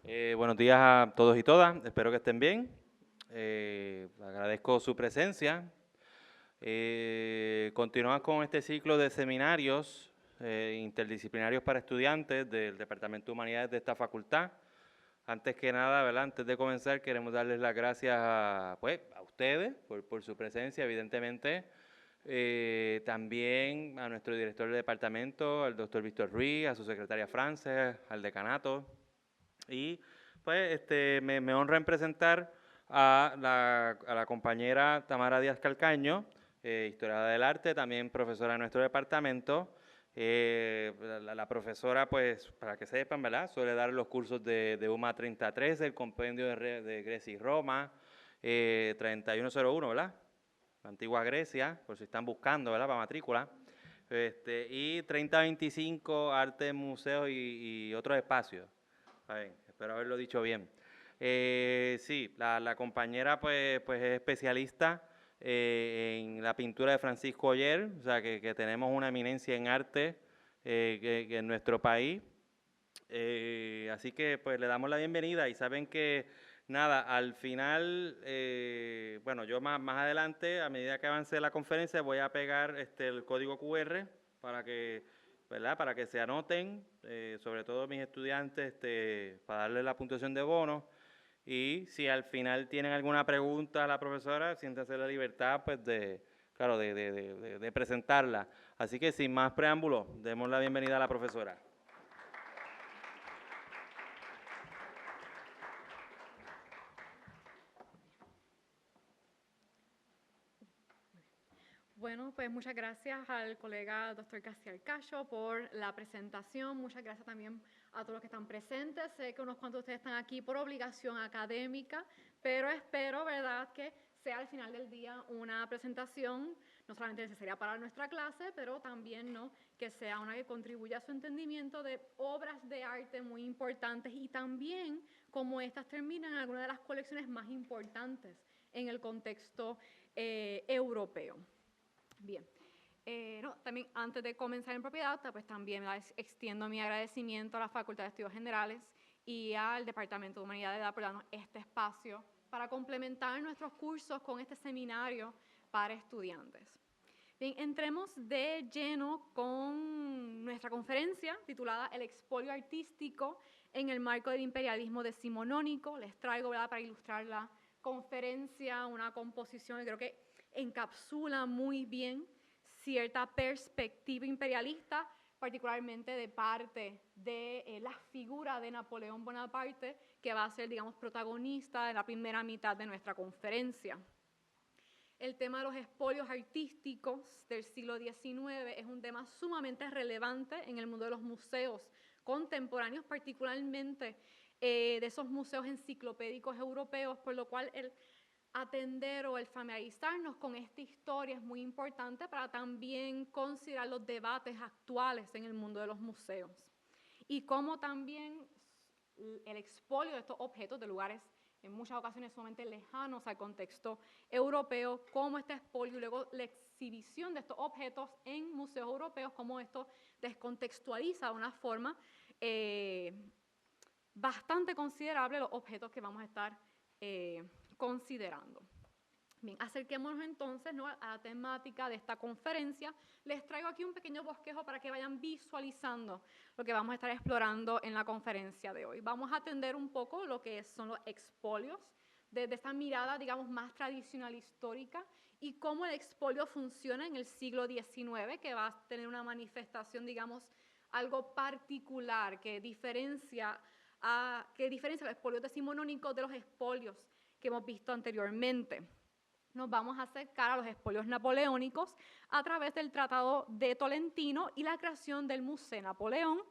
Buenos días a todos y todas, espero que estén bien. Agradezco su presencia. Continuamos con este ciclo de seminarios interdisciplinarios para estudiantes del Departamento de Humanidades de esta facultad. Antes que nada, ¿verdad? Antes de comenzar, queremos darles las gracias a ustedes por su presencia, evidentemente. También a nuestro director del departamento, al doctor Víctor Ruiz, a su secretaria Frances, al decanato. Y pues me honra en presentar a la compañera Tamara Díaz Calcaño, historiadora del arte, también profesora de nuestro departamento. La profesora, pues, para que sepan, ¿verdad? Suele dar los cursos de UMA 33, el compendio de Grecia y Roma, 3101, ¿verdad? La antigua Grecia, por si están buscando, ¿verdad? Para matrícula. Y 3025, arte, museos y otros espacios. Está bien, espero haberlo dicho bien. Sí, la compañera pues es especialista en la pintura de Francisco Oller, o sea que tenemos una eminencia en arte que en nuestro país. Así que pues le damos la bienvenida y saben que nada, al final, bueno, yo más adelante, a medida que avance la conferencia, voy a pegar el código QR para que, ¿verdad? Para que se anoten, sobre todo mis estudiantes, para darle la puntuación de bono. Y si al final tienen alguna pregunta a la profesora, siéntanse la libertad, pues, claro, de presentarla. Así que sin más preámbulos, demos la bienvenida a la profesora. Bueno, pues muchas gracias al colega doctor Castiel Cacho por la presentación. Muchas gracias también a todos los que están presentes. Sé que unos cuantos de ustedes están aquí por obligación académica, pero espero, ¿verdad?, que sea al final del día una presentación no solamente necesaria para nuestra clase, pero también, ¿no?, que sea una que contribuya a su entendimiento de obras de arte muy importantes y también cómo estas terminan en alguna de las colecciones más importantes en el contexto europeo. Bien. También antes de comenzar en propiedad, pues también extiendo mi agradecimiento a la Facultad de Estudios Generales y al Departamento de Humanidades por darnos este espacio para complementar nuestros cursos con este seminario para estudiantes. Bien, entremos de lleno con nuestra conferencia titulada El expolio artístico en el marco del imperialismo decimonónico. Les traigo, ¿verdad?, para ilustrar la conferencia una composición que creo que encapsula muy bien cierta perspectiva imperialista, particularmente de parte de la figura de Napoleón Bonaparte, que va a ser, digamos, protagonista de la primera mitad de nuestra conferencia. El tema de los expolios artísticos del siglo XIX es un tema sumamente relevante en el mundo de los museos contemporáneos, particularmente de esos museos enciclopédicos europeos, por lo cual el atender o el familiarizarnos con esta historia es muy importante para también considerar los debates actuales en el mundo de los museos y cómo también el expolio de estos objetos de lugares en muchas ocasiones sumamente lejanos al contexto europeo, cómo este expolio y luego la exhibición de estos objetos en museos europeos, cómo esto descontextualiza de una forma bastante considerable los objetos que vamos a estar considerando. Bien, acerquémonos entonces, ¿no?, a la temática de esta conferencia. Les traigo aquí un pequeño bosquejo para que vayan visualizando lo que vamos a estar explorando en la conferencia de hoy. Vamos a atender un poco lo que son los expolios, desde esta mirada, digamos, más tradicional histórica y cómo el expolio funciona en el siglo XIX, que va a tener una manifestación, digamos, algo particular que diferencia los expolios decimonónicos de los expolios que hemos visto anteriormente. Nos vamos a acercar a los expolios napoleónicos a través del Tratado de Tolentino y la creación del Museo Napoleón.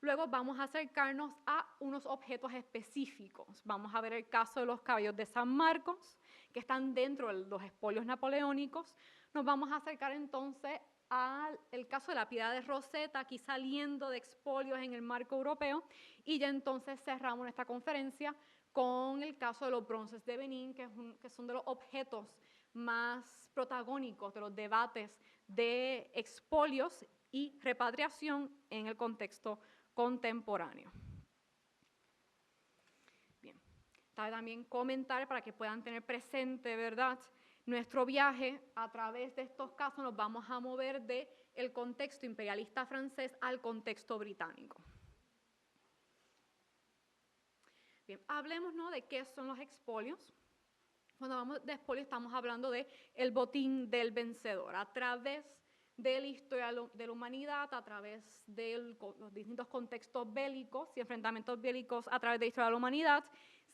Luego vamos a acercarnos a unos objetos específicos. Vamos a ver el caso de los caballos de San Marcos, que están dentro de los expolios napoleónicos. Nos vamos a acercar entonces al caso de la piedad de Rosetta, aquí saliendo de expolios en el marco europeo, y ya entonces cerramos nuestra conferencia con el caso de los bronces de Benín, que son de los objetos más protagónicos de los debates de expolios y repatriación en el contexto contemporáneo. cabe también comentar para que puedan tener presente, ¿verdad? Nuestro viaje a través de estos casos nos vamos a mover del contexto imperialista francés al contexto británico. Bien, hablemos, ¿no?, de qué son los expolios. Cuando hablamos de expolios estamos hablando del botín del vencedor. A través de la historia de la humanidad, a través de los distintos contextos bélicos y enfrentamientos bélicos a través de la historia de la humanidad,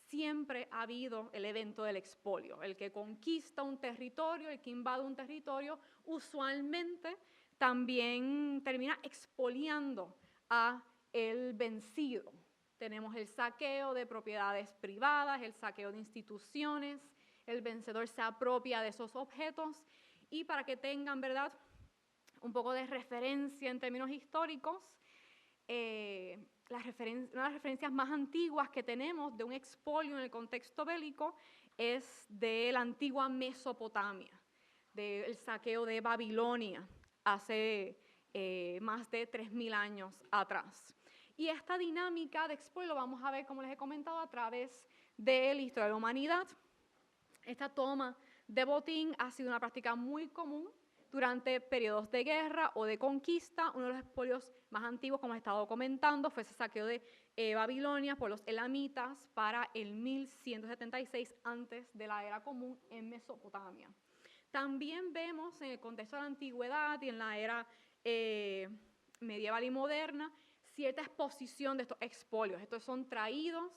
siempre ha habido el evento del expolio. El que conquista un territorio, el que invade un territorio, usualmente también termina expoliando a el vencido. Tenemos el saqueo de propiedades privadas, el saqueo de instituciones, el vencedor se apropia de esos objetos y para que tengan, ¿verdad?, un poco de referencia en términos históricos, una de las referencias más antiguas que tenemos de un expolio en el contexto bélico es de la antigua Mesopotamia, del saqueo de Babilonia hace más de 3.000 años atrás. Y esta dinámica de expolio lo vamos a ver, como les he comentado, a través de la historia de la humanidad. Esta toma de botín ha sido una práctica muy común durante periodos de guerra o de conquista. Uno de los expolios más antiguos, como he estado comentando, fue ese saqueo de Babilonia por los elamitas para el 1176 antes de la era común en Mesopotamia. También vemos en el contexto de la antigüedad y en la era medieval y moderna cierta exposición de estos expolios. Estos son traídos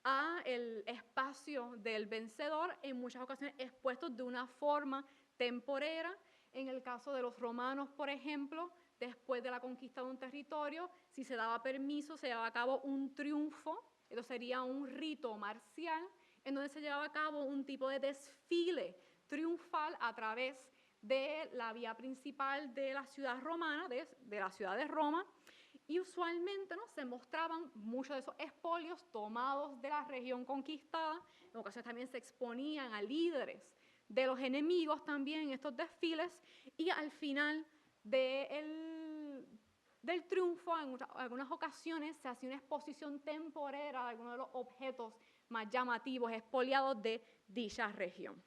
al espacio del vencedor, en muchas ocasiones expuestos de una forma temporera. En el caso de los romanos, por ejemplo, después de la conquista de un territorio, si se daba permiso, se llevaba a cabo un triunfo, esto sería un rito marcial, en donde se llevaba a cabo un tipo de desfile triunfal a través de la vía principal de la ciudad romana, de la ciudad de Roma, y usualmente, ¿no?, se mostraban muchos de esos expolios tomados de la región conquistada. En ocasiones también se exponían a líderes de los enemigos también en estos desfiles, y al final del triunfo, en algunas ocasiones se hacía una exposición temporera de algunos de los objetos más llamativos, expoliados de dicha región.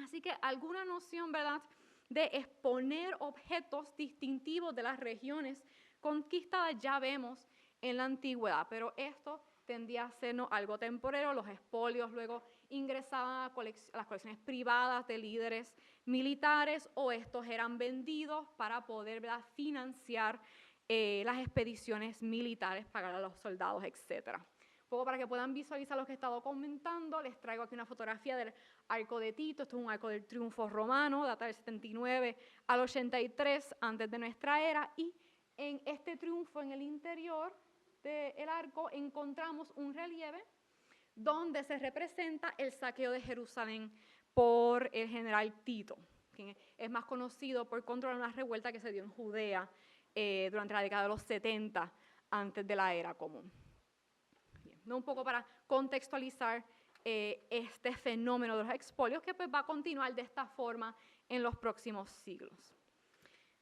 Así que alguna noción, ¿verdad?, de exponer objetos distintivos de las regiones conquistadas ya vemos en la antigüedad, pero esto tendía a ser algo temporero. Los expolios luego ingresaban a las colecciones privadas de líderes militares o estos eran vendidos para poder, ¿verdad?, financiar las expediciones militares, pagar a los soldados, etc. Un poco para que puedan visualizar lo que he estado comentando, les traigo aquí una fotografía del Arco de Tito. Esto es un arco del triunfo romano, data del 79 al 83 antes de nuestra era, y en este triunfo en el interior del arco encontramos un relieve donde se representa el saqueo de Jerusalén por el general Tito, quien es más conocido por controlar una revuelta que se dio en Judea durante la década de los 70 antes de la era común. Bien, un poco para contextualizar este fenómeno de los expolios, que pues va a continuar de esta forma en los próximos siglos.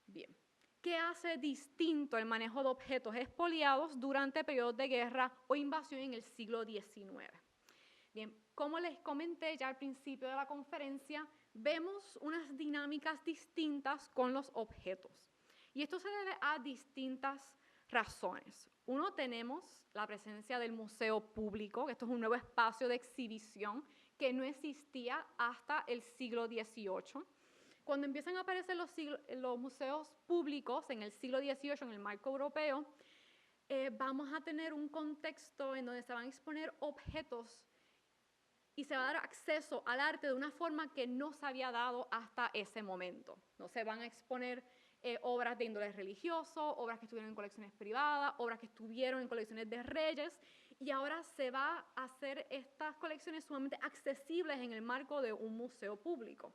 Bien. ¿Qué hace distinto el manejo de objetos expoliados durante periodos de guerra o invasión en el siglo XIX? Bien, como les comenté ya al principio de la conferencia, vemos unas dinámicas distintas con los objetos. Y esto se debe a distintas razones. Uno, tenemos la presencia del museo público, que esto es un nuevo espacio de exhibición que no existía hasta el siglo XVIII. Cuando empiezan a aparecer los museos públicos en el siglo XVIII, en el marco europeo, vamos a tener un contexto en donde se van a exponer objetos y se va a dar acceso al arte de una forma que no se había dado hasta ese momento. No se van a exponer obras de índole religioso, obras que estuvieron en colecciones privadas, obras que estuvieron en colecciones de reyes, y ahora se va a hacer estas colecciones sumamente accesibles en el marco de un museo público.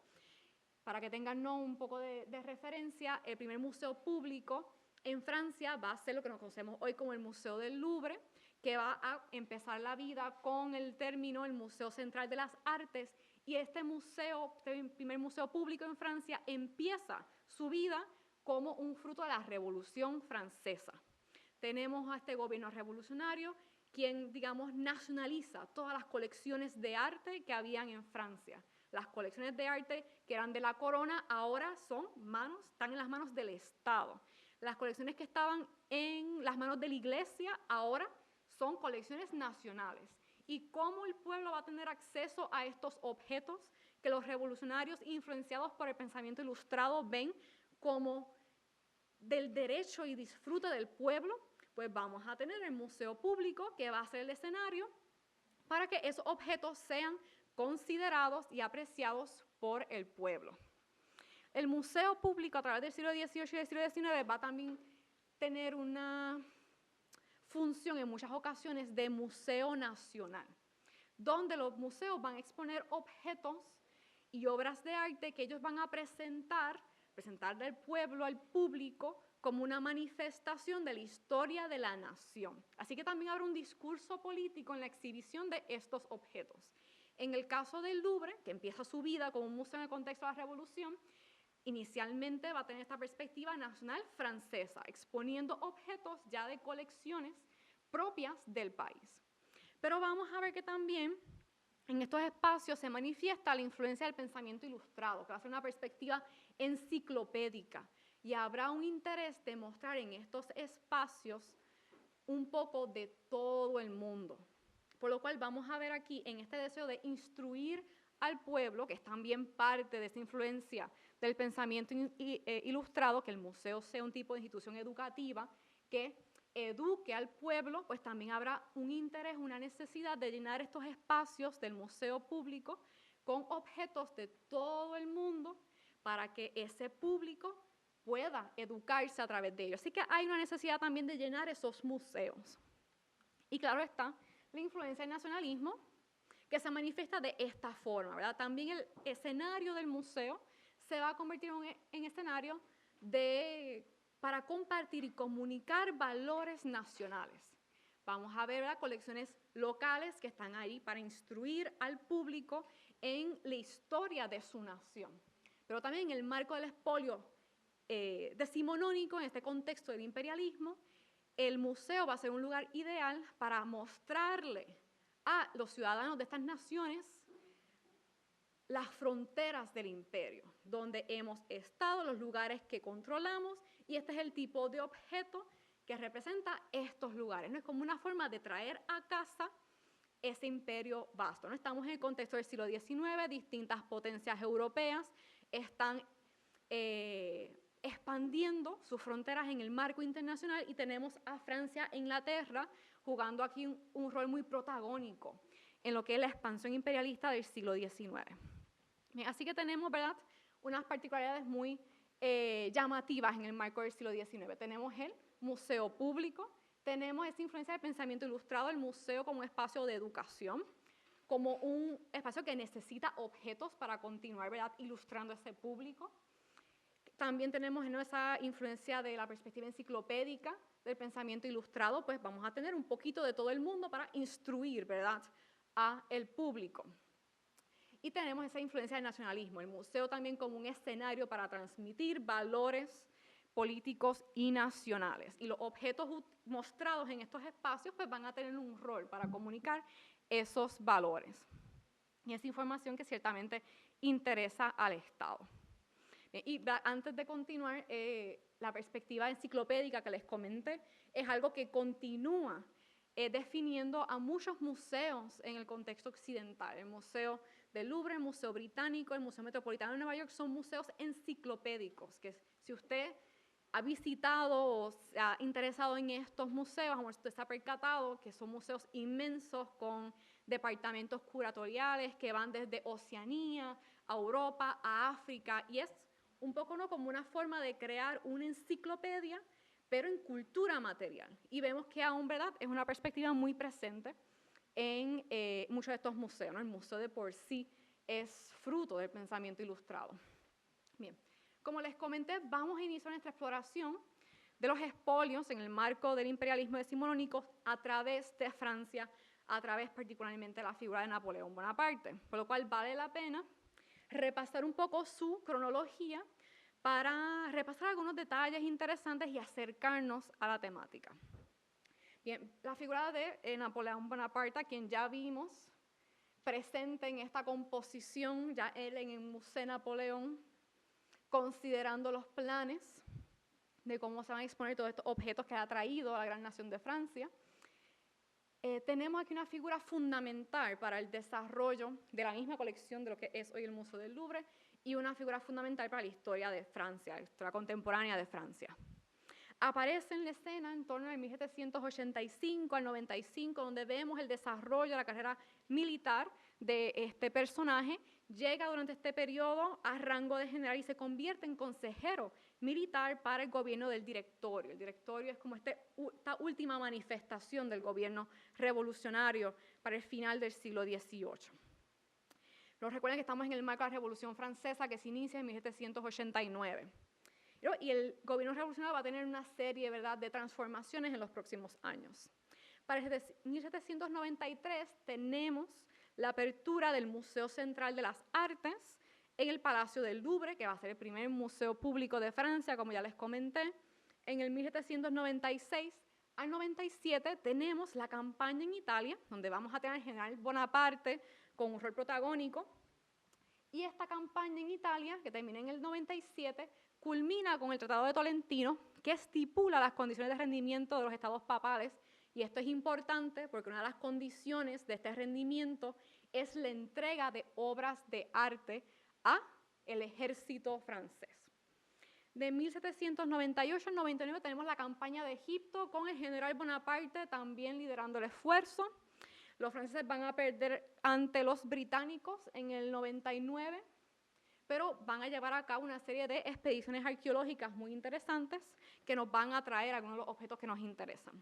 Para que tengan un poco de referencia, el primer museo público en Francia va a ser lo que nos conocemos hoy como el Museo del Louvre, que va a empezar la vida con el término el Museo Central de las Artes, y este primer museo público en Francia empieza su vida como un fruto de la Revolución Francesa. Tenemos a este gobierno revolucionario quien, digamos, nacionaliza todas las colecciones de arte que habían en Francia. Las colecciones de arte que eran de la corona ahora están en las manos del Estado. Las colecciones que estaban en las manos de la iglesia ahora son colecciones nacionales. ¿Y cómo el pueblo va a tener acceso a estos objetos que los revolucionarios influenciados por el pensamiento ilustrado ven como del derecho y disfrute del pueblo? Pues vamos a tener el museo público, que va a ser el escenario para que esos objetos sean considerados y apreciados por el pueblo. El museo público a través del siglo XVIII y del siglo XIX va a también tener una función en muchas ocasiones de museo nacional, donde los museos van a exponer objetos y obras de arte que ellos van a presentar al pueblo, al público, como una manifestación de la historia de la nación. Así que también habrá un discurso político en la exhibición de estos objetos. En el caso del Louvre, que empieza su vida como un museo en el contexto de la Revolución, inicialmente va a tener esta perspectiva nacional francesa, exponiendo objetos ya de colecciones propias del país. Pero vamos a ver que también en estos espacios se manifiesta la influencia del pensamiento ilustrado, que va a ser una perspectiva enciclopédica, y habrá un interés de mostrar en estos espacios un poco de todo el mundo. Por lo cual vamos a ver aquí en este deseo de instruir al pueblo, que es también parte de esta influencia del pensamiento ilustrado, que el museo sea un tipo de institución educativa que eduque al pueblo, pues también habrá un interés, una necesidad de llenar estos espacios del museo público con objetos de todo el mundo para que ese público pueda educarse a través de ellos. Así que hay una necesidad también de llenar esos museos. Y claro está, la influencia del nacionalismo, que se manifiesta de esta forma, ¿verdad? También el escenario del museo se va a convertir en escenario para compartir y comunicar valores nacionales. Vamos a ver, ¿verdad?, colecciones locales que están ahí para instruir al público en la historia de su nación. Pero también en el marco del expolio decimonónico, en este contexto del imperialismo, el museo va a ser un lugar ideal para mostrarle a los ciudadanos de estas naciones las fronteras del imperio, donde hemos estado, los lugares que controlamos, y este es el tipo de objeto que representa estos lugares. ¿No? Es como una forma de traer a casa ese imperio vasto. ¿No? Estamos en el contexto del siglo XIX, distintas potencias europeas están expandiendo sus fronteras en el marco internacional, y tenemos a Francia e Inglaterra jugando aquí un rol muy protagónico en lo que es la expansión imperialista del siglo XIX. Bien, así que tenemos, ¿verdad?, unas particularidades muy llamativas en el marco del siglo XIX. Tenemos el museo público, tenemos esa influencia del pensamiento ilustrado, el museo como un espacio de educación, como un espacio que necesita objetos para continuar, ¿verdad?, ilustrando a ese público. También tenemos esa influencia de la perspectiva enciclopédica del pensamiento ilustrado, pues vamos a tener un poquito de todo el mundo para instruir, ¿verdad?, a el público. Y tenemos esa influencia del nacionalismo, el museo también como un escenario para transmitir valores políticos y nacionales. Y los objetos mostrados en estos espacios pues van a tener un rol para comunicar esos valores. Y esa información que ciertamente interesa al Estado. Y antes de continuar, la perspectiva enciclopédica que les comenté es algo que continúa definiendo a muchos museos en el contexto occidental. El Museo del Louvre, el Museo Británico, el Museo Metropolitano de Nueva York son museos enciclopédicos, que si usted ha visitado o se ha interesado en estos museos, usted se ha percatado que son museos inmensos con departamentos curatoriales que van desde Oceanía a Europa, a África, y es un poco, ¿no?, como una forma de crear una enciclopedia, pero en cultura material. Y vemos que aún, ¿verdad?, es una perspectiva muy presente en muchos de estos museos, ¿no? El museo de por sí es fruto del pensamiento ilustrado. Bien, como les comenté, vamos a iniciar nuestra exploración de los expolios en el marco del imperialismo decimonónico a través de Francia, a través particularmente de la figura de Napoleón Bonaparte, por lo cual vale la pena repasar un poco su cronología para repasar algunos detalles interesantes y acercarnos a la temática. Bien, la figura de Napoleón Bonaparte, a quien ya vimos presente en esta composición, ya él en el Museo Napoleón, considerando los planes de cómo se van a exponer todos estos objetos que ha traído a la gran nación de Francia. Tenemos aquí una figura fundamental para el desarrollo de la misma colección de lo que es hoy el Museo del Louvre y una figura fundamental para la historia de Francia, la historia contemporánea de Francia. Aparece en la escena en torno al 1785 al 95, donde vemos el desarrollo de la carrera militar de este personaje. Llega durante este periodo a rango de general y se convierte en consejero militar para el gobierno del directorio. El directorio es como esta última manifestación del gobierno revolucionario para el final del siglo XVIII. Nos recuerden que estamos en el marco de la Revolución Francesa, que se inicia en 1789. Y el gobierno revolucionario va a tener una serie, ¿verdad?, de transformaciones en los próximos años. Para 1793 tenemos la apertura del Museo Central de las Artes en el Palacio del Louvre, que va a ser el primer museo público de Francia, como ya les comenté. En el 1796 al 97 tenemos la campaña en Italia, donde vamos a tener al general Bonaparte con un rol protagónico. Y esta campaña en Italia, que termina en el 97, culmina con el Tratado de Tolentino, que estipula las condiciones de rendimiento de los estados papales. Y esto es importante porque una de las condiciones de este rendimiento es la entrega de obras de arte a el ejército francés. De 1798 al 99 tenemos la campaña de Egipto con el general Bonaparte también liderando el esfuerzo. Los franceses van a perder ante los británicos en el 99, pero van a llevar a cabo una serie de expediciones arqueológicas muy interesantes que nos van a traer algunos de los objetos que nos interesan.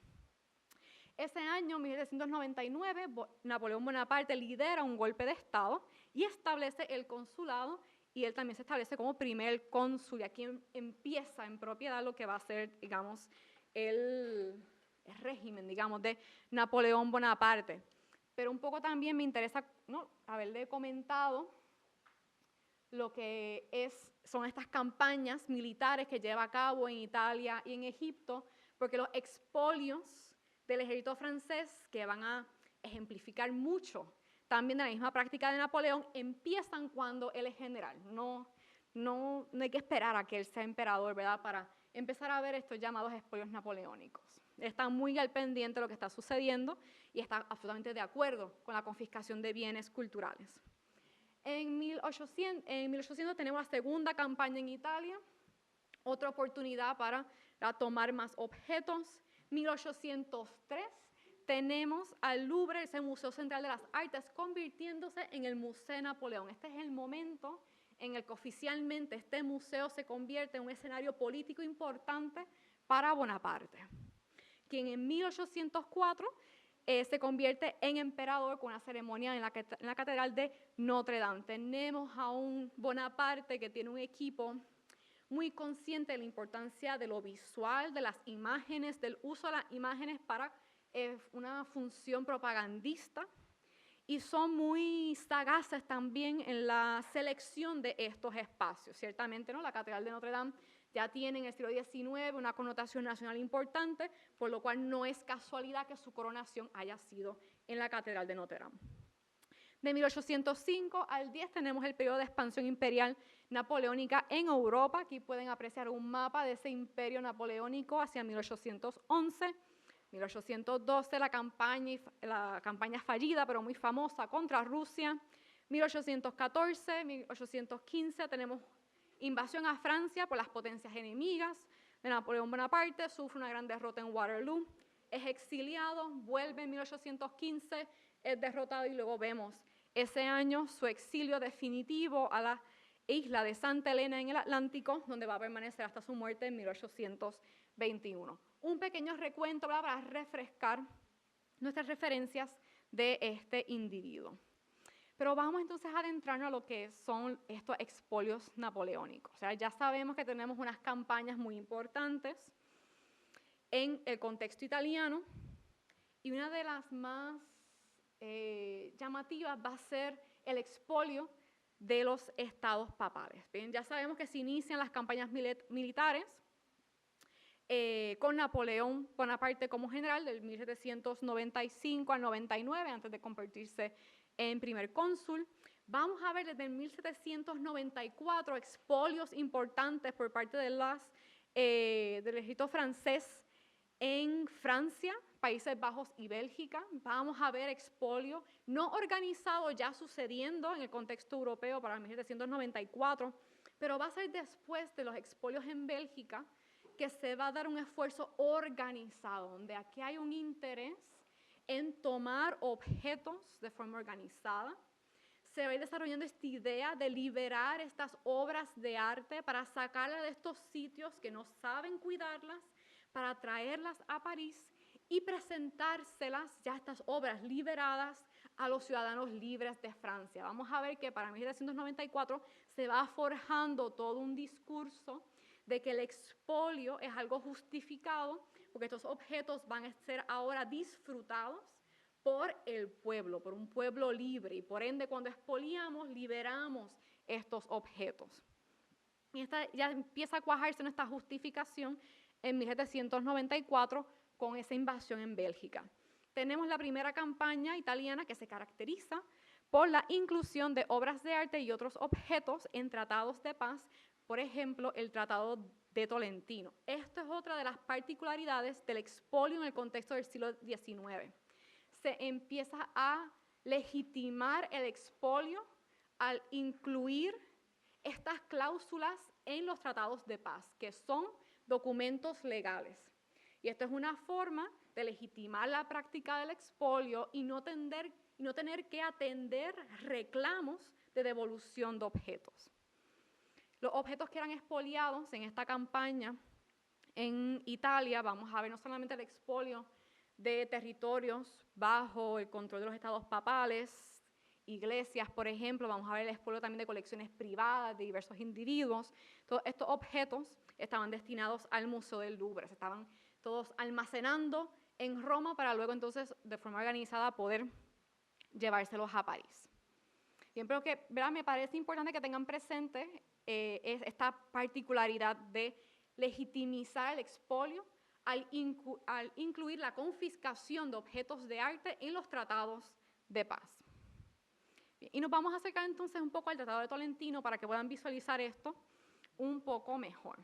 Ese año, 1799, Napoleón Bonaparte lidera un golpe de Estado y establece el consulado, y él también se establece como primer cónsul, y aquí empieza en propiedad lo que va a ser, digamos, el régimen, digamos, de Napoleón Bonaparte. Pero un poco también me interesa, ¿no?, haberle comentado lo que son estas campañas militares que lleva a cabo en Italia y en Egipto, porque los expolios del ejército francés, que van a ejemplificar mucho también de la misma práctica de Napoleón, empiezan cuando él es general. No hay que esperar a que él sea emperador, ¿verdad?, para empezar a ver estos llamados expolios napoleónicos. Están muy al pendiente de lo que está sucediendo y están absolutamente de acuerdo con la confiscación de bienes culturales. En 1800 tenemos la segunda campaña en Italia, otra oportunidad para tomar más objetos. 1803 tenemos al Louvre, ese Museo Central de las Artes, convirtiéndose en el Museo Napoleón. Este es el momento en el que oficialmente este museo se convierte en un escenario político importante para Bonaparte, quien en 1804 se convierte en emperador con una ceremonia en la Catedral de Notre Dame. Tenemos a un Bonaparte que tiene un equipo muy consciente de la importancia de lo visual, de las imágenes, del uso de las imágenes para una función propagandista, y son muy sagaces también en la selección de estos espacios. Ciertamente, ¿no?, la Catedral de Notre Dame ya tiene en el siglo XIX una connotación nacional importante, por lo cual no es casualidad que su coronación haya sido en la Catedral de Notre Dame. De 1805 al 10 tenemos el periodo de expansión imperial napoleónica en Europa. Aquí pueden apreciar un mapa de ese imperio napoleónico hacia 1811. 1812 la campaña fallida pero muy famosa contra Rusia. 1814, 1815 tenemos invasión a Francia por las potencias enemigas de Napoleón Bonaparte, sufre una gran derrota en Waterloo, es exiliado, vuelve en 1815, es derrotado y luego vemos ese año su exilio definitivo a la isla de Santa Elena en el Atlántico, donde va a permanecer hasta su muerte en 1821. Un pequeño recuento para refrescar nuestras referencias de este individuo. Pero vamos entonces a adentrarnos a lo que son estos expolios napoleónicos. O sea, ya sabemos que tenemos unas campañas muy importantes en el contexto italiano, y una de las más llamativas va a ser el expolio de los estados papales. Bien, ya sabemos que se inician las campañas militares con Napoleón Bonaparte como general del 1795 al 99, antes de convertirse en primer cónsul. Vamos a ver desde el 1794 expolios importantes por parte del ejército francés en Francia, Países Bajos y Bélgica. Vamos a ver expolio no organizado ya sucediendo en el contexto europeo para el 1794, pero va a ser después de los expolios en Bélgica que se va a dar un esfuerzo organizado, donde aquí hay un interés en tomar objetos de forma organizada. Se va a ir desarrollando esta idea de liberar estas obras de arte para sacarlas de estos sitios que no saben cuidarlas, para traerlas a París y presentárselas, ya estas obras liberadas, a los ciudadanos libres de Francia. Vamos a ver que para 1794 se va forjando todo un discurso de que el expolio es algo justificado, porque estos objetos van a ser ahora disfrutados por el pueblo, por un pueblo libre, y por ende cuando expoliamos, liberamos estos objetos. Y esta ya empieza a cuajarse en esta justificación en 1794 con esa invasión en Bélgica. Tenemos la primera campaña italiana que se caracteriza por la inclusión de obras de arte y otros objetos en tratados de paz, por ejemplo, el Tratado de Tolentino. Esto es otra de las particularidades del expolio en el contexto del siglo XIX. Se empieza a legitimar el expolio al incluir estas cláusulas en los tratados de paz, que son documentos legales. Y esto es una forma de legitimar la práctica del expolio y no tener que atender reclamos de devolución de objetos. Los objetos que eran expoliados en esta campaña en Italia, vamos a ver no solamente el expolio de territorios bajo el control de los estados papales, iglesias, por ejemplo, vamos a ver el expolio también de colecciones privadas de diversos individuos. Todos estos objetos estaban destinados al Museo del Louvre, se estaban todos almacenando en Roma para luego entonces de forma organizada poder llevárselos a París. Bien, pero que ¿verdad? Me parece importante que tengan presente esta particularidad de legitimizar el expolio al incluir la confiscación de objetos de arte en los tratados de paz. Bien, y nos vamos a acercar entonces un poco al Tratado de Tolentino para que puedan visualizar esto un poco mejor.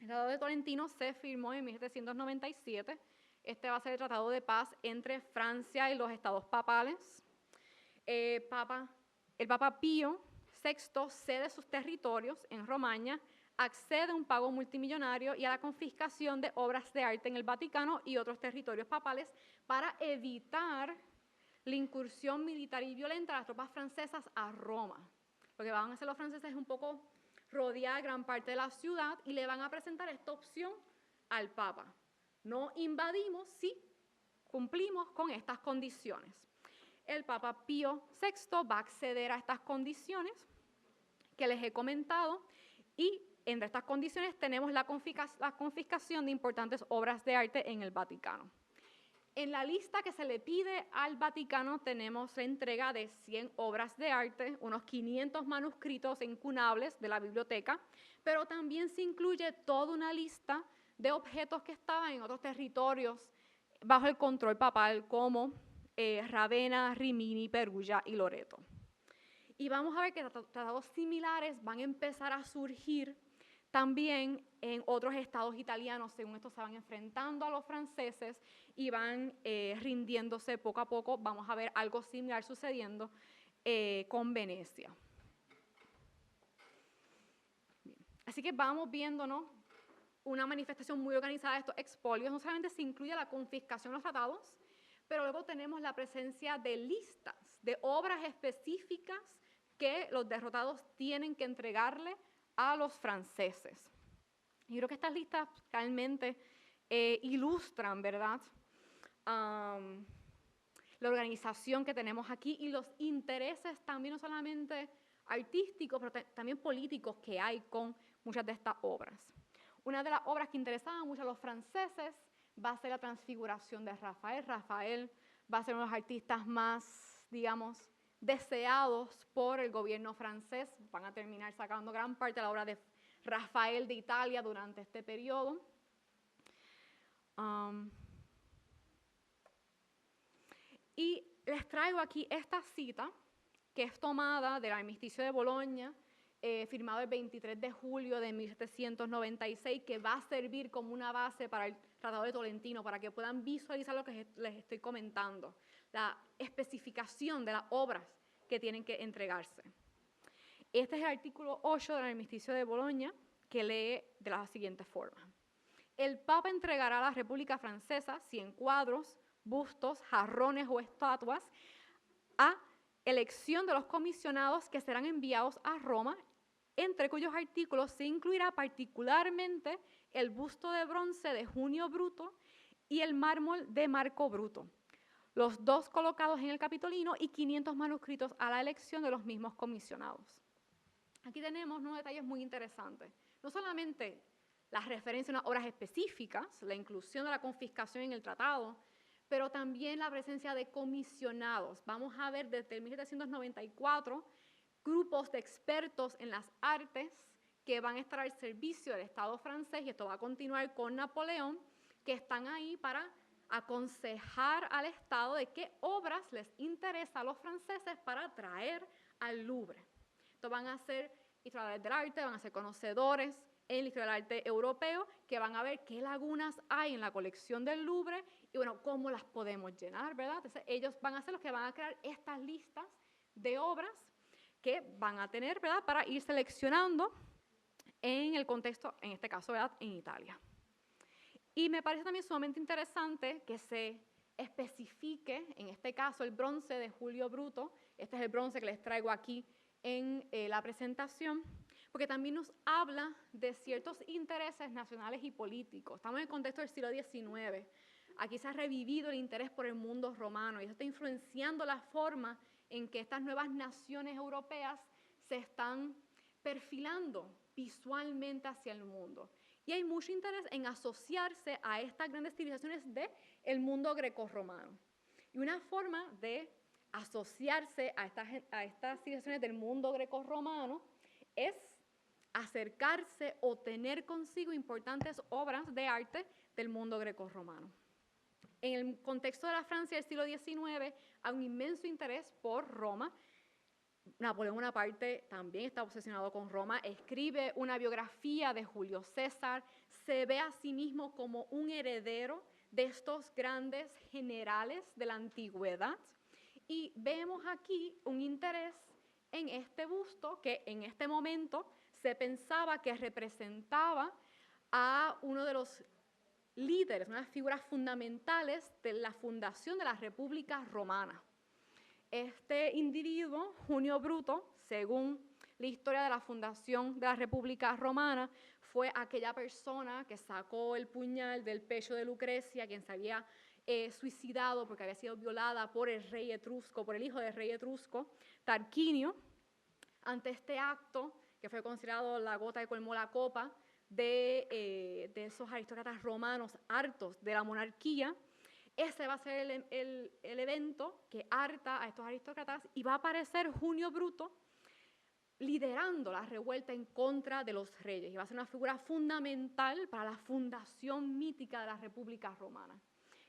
El Tratado de Tolentino se firmó en 1797. Este va a ser el tratado de paz entre Francia y los estados papales. El Papa Pío VI cede sus territorios en Romaña, accede a un pago multimillonario y a la confiscación de obras de arte en el Vaticano y otros territorios papales para evitar la incursión militar y violenta de las tropas francesas a Roma. Lo que van a hacer los franceses es un poco rodear gran parte de la ciudad y le van a presentar esta opción al Papa. No invadimos si cumplimos con estas condiciones. El Papa Pío VI va a acceder a estas condiciones que les he comentado y entre estas condiciones tenemos la confiscación de importantes obras de arte en el Vaticano. En la lista que se le pide al Vaticano tenemos la entrega de 100 obras de arte, unos 500 manuscritos incunables de la biblioteca, pero también se incluye toda una lista de objetos que estaban en otros territorios bajo el control papal como Ravenna, Rimini, Perugia y Loreto. Y vamos a ver que tratados similares van a empezar a surgir también en otros estados italianos, según estos se van enfrentando a los franceses y van rindiéndose poco a poco. Vamos a ver algo similar sucediendo con Venecia. Bien. Así que vamos viendo, ¿no?, una manifestación muy organizada de estos expolios. No solamente se incluye la confiscación de los tratados, pero luego tenemos la presencia de listas de obras específicas que los derrotados tienen que entregarle a los franceses. Y creo que estas listas realmente ilustran, ¿verdad?, la organización que tenemos aquí y los intereses también no solamente artísticos, pero también políticos que hay con muchas de estas obras. Una de las obras que interesaban mucho a los franceses va a ser la Transfiguración de Rafael. Rafael va a ser uno de los artistas más, digamos, deseados por el gobierno francés. Van a terminar sacando gran parte de la obra de Rafael de Italia durante este periodo. Um, y les traigo aquí esta cita, que es tomada del armisticio de Bolonia, firmado el 23 de julio de 1796, que va a servir como una base para el Tratado de Tolentino, para que puedan visualizar lo que les estoy comentando, la especificación de las obras que tienen que entregarse. Este es el artículo 8 del armisticio de Bolonia, que lee de la siguiente forma. El Papa entregará a la República Francesa 100 cuadros, bustos, jarrones o estatuas a elección de los comisionados que serán enviados a Roma, entre cuyos artículos se incluirá particularmente el busto de bronce de Junio Bruto y el mármol de Marco Bruto, los dos colocados en el Capitolino y 500 manuscritos a la elección de los mismos comisionados. Aquí tenemos unos detalles muy interesantes. No solamente las referencias a unas obras específicas, la inclusión de la confiscación en el tratado, pero también la presencia de comisionados. Vamos a ver desde 1794 grupos de expertos en las artes que van a estar al servicio del Estado francés, y esto va a continuar con Napoleón, que están ahí para aconsejar al Estado de qué obras les interesa a los franceses para traer al Louvre. Estos van a ser historiadores del arte, van a ser conocedores en la historia del arte europeo, que van a ver qué lagunas hay en la colección del Louvre y, bueno, cómo las podemos llenar, ¿verdad? Entonces, ellos van a ser los que van a crear estas listas de obras que van a tener, ¿verdad?, para ir seleccionando en el contexto, en este caso, ¿verdad?, en Italia. Y me parece también sumamente interesante que se especifique, en este caso, el bronce de Julio Bruto. Este es el bronce que les traigo aquí en la presentación, porque también nos habla de ciertos intereses nacionales y políticos. Estamos en el contexto del siglo XIX. Aquí se ha revivido el interés por el mundo romano y eso está influenciando la forma en que estas nuevas naciones europeas se están perfilando visualmente hacia el mundo. Y hay mucho interés en asociarse a estas grandes civilizaciones del mundo grecorromano. Y una forma de asociarse a estas civilizaciones del mundo grecorromano es acercarse o tener consigo importantes obras de arte del mundo grecorromano. En el contexto de la Francia del siglo XIX hay un inmenso interés por Roma. Napoleón Bonaparte también está obsesionado con Roma, escribe una biografía de Julio César, se ve a sí mismo como un heredero de estos grandes generales de la antigüedad, y vemos aquí un interés en este busto que en este momento se pensaba que representaba a uno de los líderes, unas figuras fundamentales de la fundación de la República Romana. Este individuo, Junio Bruto, según la historia de la fundación de la República Romana, fue aquella persona que sacó el puñal del pecho de Lucrecia, quien se había suicidado porque había sido violada por el rey etrusco, por el hijo del rey etrusco, Tarquinio. Ante este acto, que fue considerado la gota que colmó la copa de esos aristócratas romanos hartos de la monarquía, ese va a ser el evento que harta a estos aristócratas, y va a aparecer Junio Bruto liderando la revuelta en contra de los reyes, y va a ser una figura fundamental para la fundación mítica de la República Romana.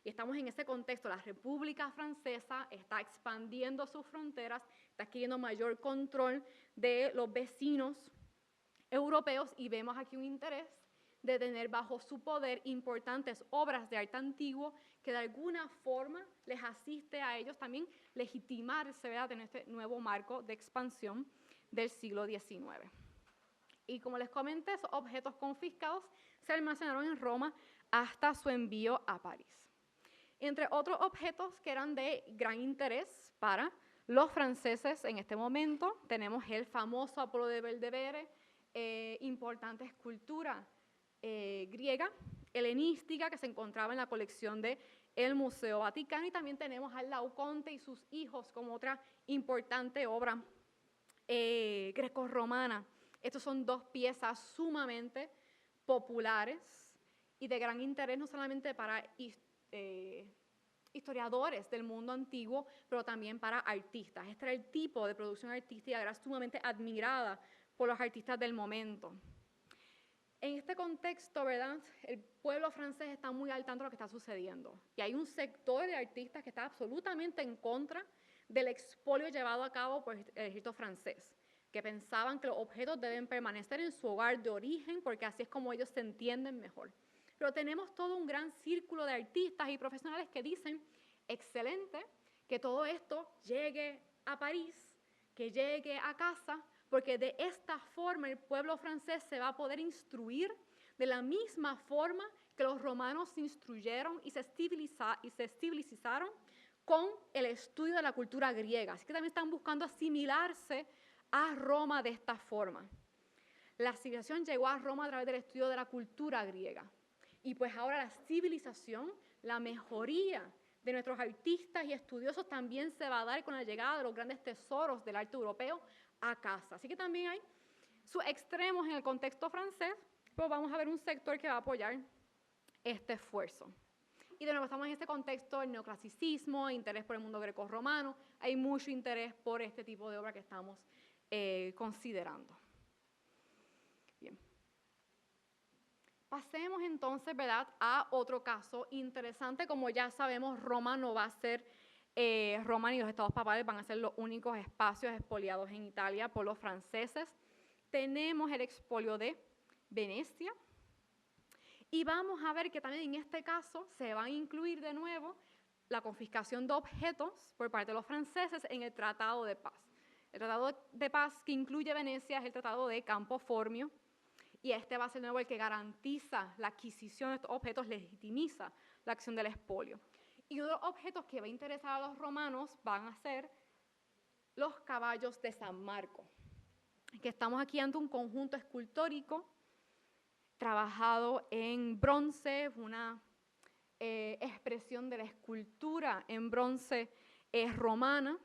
Y estamos en ese contexto. La República Francesa está expandiendo sus fronteras, está adquiriendo mayor control de los vecinos europeos, y vemos aquí un interés de tener bajo su poder importantes obras de arte antiguo que de alguna forma les asiste a ellos también legitimarse, ¿verdad?, en este nuevo marco de expansión del siglo XIX. Y como les comenté, esos objetos confiscados se almacenaron en Roma hasta su envío a París. Entre otros objetos que eran de gran interés para los franceses en este momento, tenemos el famoso Apolo de Belvedere, importante escultura griega, helenística, que se encontraba en la colección del Museo Vaticano, y también tenemos al Laoconte y sus hijos como otra importante obra grecorromana. Estas son dos piezas sumamente populares y de gran interés, no solamente para historiadores del mundo antiguo, pero también para artistas. Este era el tipo de producción artística que era sumamente admirada por los artistas del momento. En este contexto, ¿verdad? El pueblo francés está muy al tanto de lo que está sucediendo. Y hay un sector de artistas que está absolutamente en contra del expolio llevado a cabo por el ejército francés, que pensaban que los objetos deben permanecer en su hogar de origen porque así es como ellos se entienden mejor. Pero tenemos todo un gran círculo de artistas y profesionales que dicen, excelente, que todo esto llegue a París, que llegue a casa, porque de esta forma el pueblo francés se va a poder instruir de la misma forma que los romanos se instruyeron y se civilizaron con el estudio de la cultura griega. Así que también están buscando asimilarse a Roma de esta forma. La civilización llegó a Roma a través del estudio de la cultura griega. Y pues ahora la civilización, la mejoría de nuestros artistas y estudiosos también se va a dar con la llegada de los grandes tesoros del arte europeo a casa. Así que también hay sus extremos en el contexto francés, pero vamos a ver un sector que va a apoyar este esfuerzo. Y de nuevo estamos en este contexto del neoclasicismo, interés por el mundo greco-romano, hay mucho interés por este tipo de obra que estamos considerando. Bien. Pasemos entonces, ¿verdad?, a otro caso interesante. Como ya sabemos, Roma no va a ser, Roma ni los estados papales van a ser los únicos espacios expoliados en Italia por los franceses. Tenemos el expolio de Venecia. Y vamos a ver que también en este caso se va a incluir de nuevo la confiscación de objetos por parte de los franceses en el Tratado de Paz. El Tratado de Paz que incluye Venecia es el Tratado de Campo Formio, y este va a ser de nuevo el que garantiza la adquisición de estos objetos, legitimiza la acción del expolio. Y uno de los objetos que va a interesar a los romanos van a ser los caballos de San Marco, que estamos aquí ante un conjunto escultórico trabajado en bronce, una expresión de la escultura en bronce romana,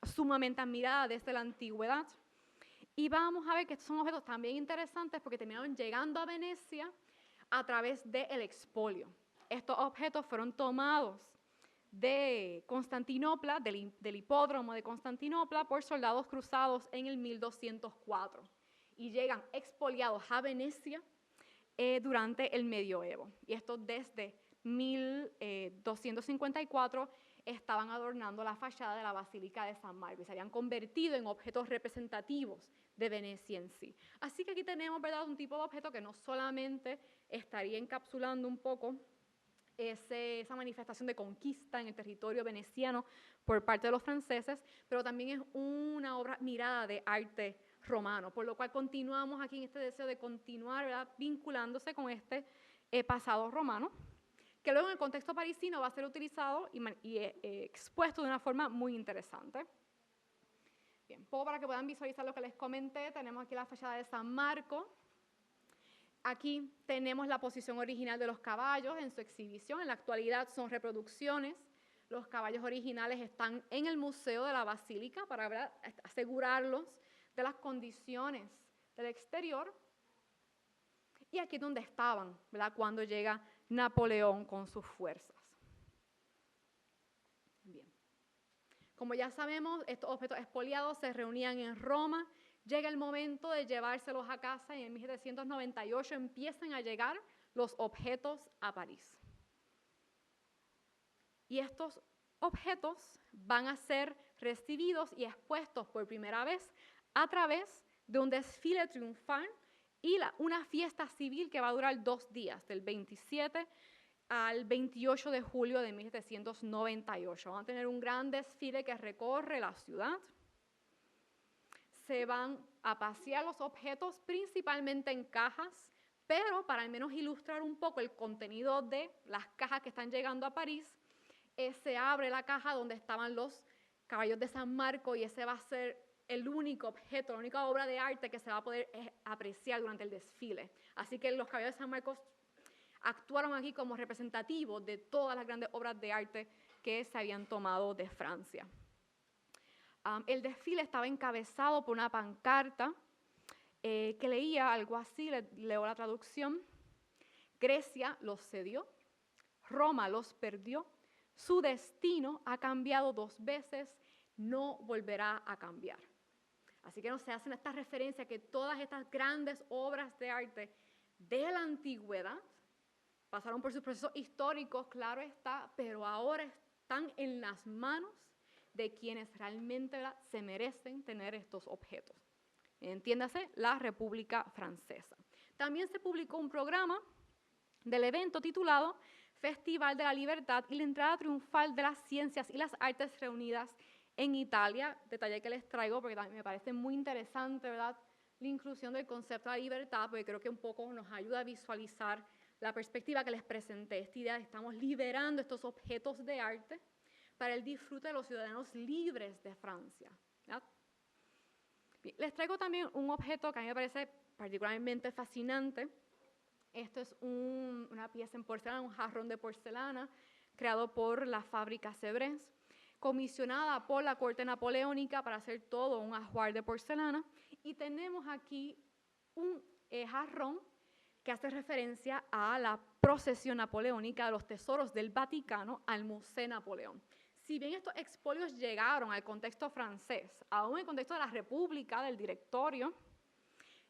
sumamente admirada desde la antigüedad. Y vamos a ver que estos son objetos también interesantes porque terminaron llegando a Venecia a través del expolio. Estos objetos fueron tomados de Constantinopla, del hipódromo de Constantinopla, por soldados cruzados en el 1204 y llegan expoliados a Venecia durante el medioevo. Y esto desde 1254 estaban adornando la fachada de la Basílica de San Marco y se habían convertido en objetos representativos de Venecia en sí. Así que aquí tenemos, ¿verdad?, un tipo de objeto que no solamente estaría encapsulando un poco esa manifestación de conquista en el territorio veneciano por parte de los franceses, pero también es una obra mirada de arte romano, por lo cual continuamos aquí en este deseo de continuar, ¿verdad?, vinculándose con este pasado romano, que luego en el contexto parisino va a ser utilizado y expuesto de una forma muy interesante. Bien, para que puedan visualizar lo que les comenté, tenemos aquí la fachada de San Marco. Aquí tenemos la posición original de los caballos en su exhibición. En la actualidad son reproducciones. Los caballos originales están en el Museo de la Basílica para, ¿verdad?, asegurarlos de las condiciones del exterior. Y aquí es donde estaban, ¿verdad?, cuando llega Napoleón con sus fuerzas. Bien. Como ya sabemos, estos objetos expoliados se reunían en Roma. Llega el momento de llevárselos a casa y en 1798 empiezan a llegar los objetos a París. Y estos objetos van a ser recibidos y expuestos por primera vez a través de un desfile triunfal y una fiesta civil que va a durar 2 días, del 27 al 28 de julio de 1798. Van a tener un gran desfile que recorre la ciudad. Se van a pasear los objetos principalmente en cajas, pero para al menos ilustrar un poco el contenido de las cajas que están llegando a París, se abre la caja donde estaban los caballos de San Marco y ese va a ser el único objeto, la única obra de arte que se va a poder apreciar durante el desfile. Así que los caballos de San Marcos actuaron aquí como representativos de todas las grandes obras de arte que se habían tomado de Francia. El desfile estaba encabezado por una pancarta que leía algo así, leo la traducción: Grecia los cedió, Roma los perdió, su destino ha cambiado 2 veces, no volverá a cambiar. Así que nos se hacen esta referencia que todas estas grandes obras de arte de la antigüedad, pasaron por sus procesos históricos, claro está, pero ahora están en las manos de quienes realmente, ¿verdad?, se merecen tener estos objetos. Entiéndase, la República Francesa. También se publicó un programa del evento titulado Festival de la Libertad y la entrada triunfal de las ciencias y las artes reunidas en Italia, detalle que les traigo porque también me parece muy interesante, ¿verdad?, la inclusión del concepto de la libertad, porque creo que un poco nos ayuda a visualizar la perspectiva que les presenté, esta idea de que estamos liberando estos objetos de arte para el disfrute de los ciudadanos libres de Francia, ¿verdad? Bien, les traigo también un objeto que a mí me parece particularmente fascinante. Esto es una pieza en porcelana, un jarrón de porcelana, creado por la fábrica Sèvres, comisionada por la corte napoleónica para hacer todo un ajuar de porcelana. Y tenemos aquí un jarrón que hace referencia a la procesión napoleónica de los tesoros del Vaticano al Museo Napoleón. Si bien estos expolios llegaron al contexto francés, aún en el contexto de la República, del Directorio,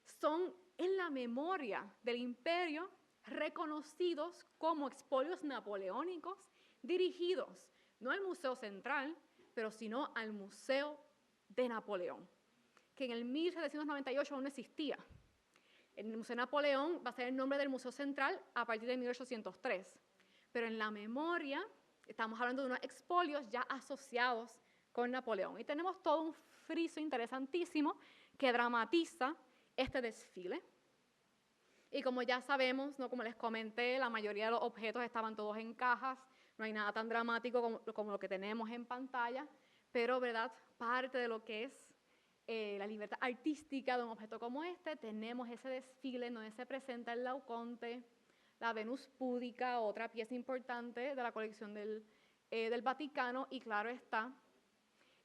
son en la memoria del imperio reconocidos como expolios napoleónicos dirigidos no al Museo Central, pero sino al Museo de Napoleón, que en el 1798 aún no existía. El Museo Napoleón va a ser el nombre del Museo Central a partir de 1803, pero en la memoria estamos hablando de unos expolios ya asociados con Napoleón. Y tenemos todo un friso interesantísimo que dramatiza este desfile. Y como ya sabemos, ¿no?, como les comenté, la mayoría de los objetos estaban todos en cajas, no hay nada tan dramático como lo que tenemos en pantalla, pero, ¿verdad?, parte de lo que es la libertad artística de un objeto como este, tenemos ese desfile donde se presenta el Laoconte, la Venus Púdica, otra pieza importante de la colección del Vaticano, y claro está,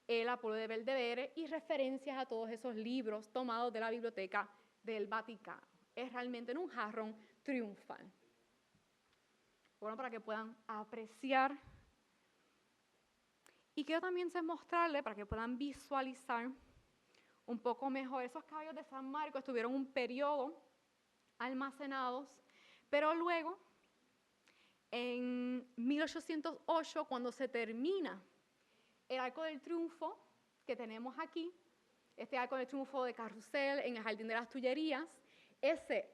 el Apolo de Belvedere y referencias a todos esos libros tomados de la biblioteca del Vaticano. Es realmente en un jarrón triunfal. Bueno, para que puedan apreciar. Y quiero también mostrarles, para que puedan visualizar un poco mejor, esos caballos de San Marcos estuvieron un periodo almacenados, pero luego, en 1808, cuando se termina el Arco del Triunfo que tenemos aquí, este Arco del Triunfo de Carrusel en el Jardín de las Tullerías, ese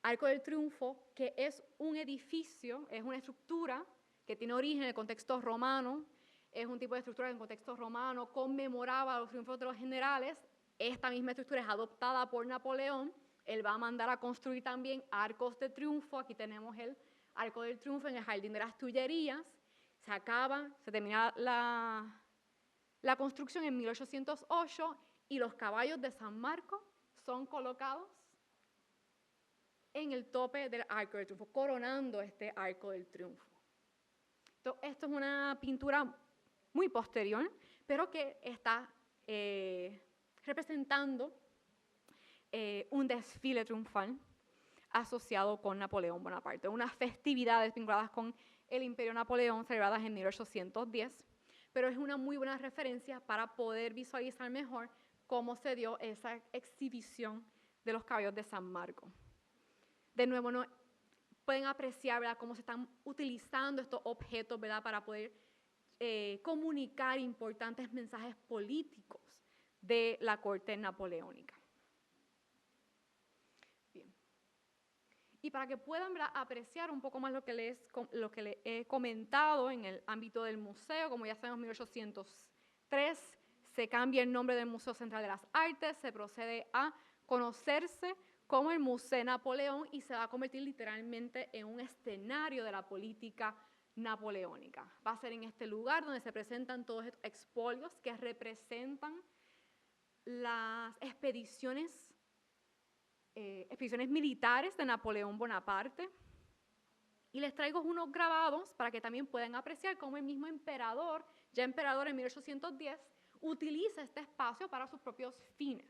Arco del Triunfo, que es un edificio, es una estructura que tiene origen en el contexto romano, es un tipo de estructura que en el contexto romano conmemoraba los triunfos de los generales. Esta misma estructura es adoptada por Napoleón. Él va a mandar a construir también arcos de triunfo. Aquí tenemos el Arco del Triunfo en el Jardín de las Tullerías. Se termina la construcción en 1808 y los caballos de San Marcos son colocados en el tope del Arco del Triunfo, coronando este Arco del Triunfo. Entonces, esto es una pintura muy posterior, pero que está representando un desfile triunfal asociado con Napoleón Bonaparte, unas festividades vinculadas con el Imperio Napoleón celebradas en 1810, pero es una muy buena referencia para poder visualizar mejor cómo se dio esa exhibición de los caballos de San Marcos. De nuevo, no pueden apreciar, ¿verdad?, cómo se están utilizando estos objetos, ¿verdad?, para poder comunicar importantes mensajes políticos de la corte napoleónica. Bien. Y para que puedan, ¿verdad?, apreciar un poco más lo que les he comentado en el ámbito del museo, como ya sabemos, en 1803 se cambia el nombre del Museo Central de las Artes, se procede a conocerse como el Museo Napoleón y se va a convertir literalmente en un escenario de la política napoleónica. Va a ser en este lugar donde se presentan todos estos expolios que representan las expediciones militares de Napoleón Bonaparte. Y les traigo unos grabados para que también puedan apreciar cómo el mismo emperador, ya emperador en 1810, utiliza este espacio para sus propios fines.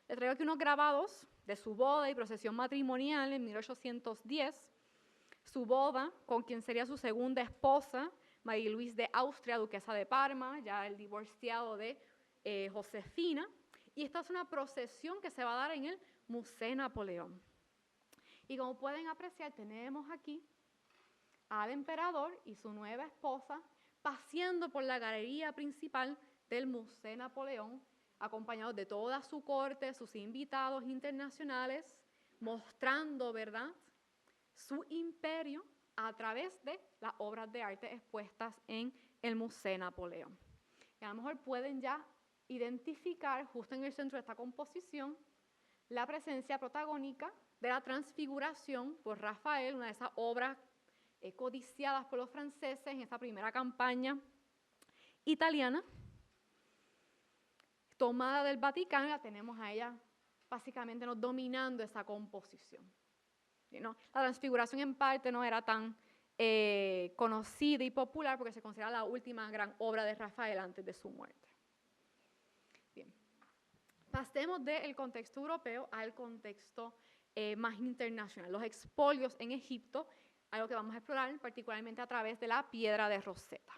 Les traigo aquí unos grabados de su boda y procesión matrimonial en 1810, su boda con quien sería su segunda esposa, María Luisa de Austria, duquesa de Parma, ya el divorciado de Josefina. Y esta es una procesión que se va a dar en el Museo Napoleón. Y como pueden apreciar, tenemos aquí al emperador y su nueva esposa paseando por la galería principal del Museo Napoleón, acompañados de toda su corte, sus invitados internacionales, mostrando, ¿verdad?, su imperio a través de las obras de arte expuestas en el Museo Napoleón. Y a lo mejor pueden ya identificar justo en el centro de esta composición la presencia protagónica de la Transfiguración por Rafael, una de esas obras codiciadas por los franceses en esa primera campaña italiana, tomada del Vaticano. La tenemos a ella básicamente dominando esa composición. ¿No? La Transfiguración en parte no era tan conocida y popular porque se considera la última gran obra de Rafael antes de su muerte. Bien. Pasemos del contexto europeo al contexto más internacional. Los expolios en Egipto, algo que vamos a explorar particularmente a través de la piedra de Rosetta.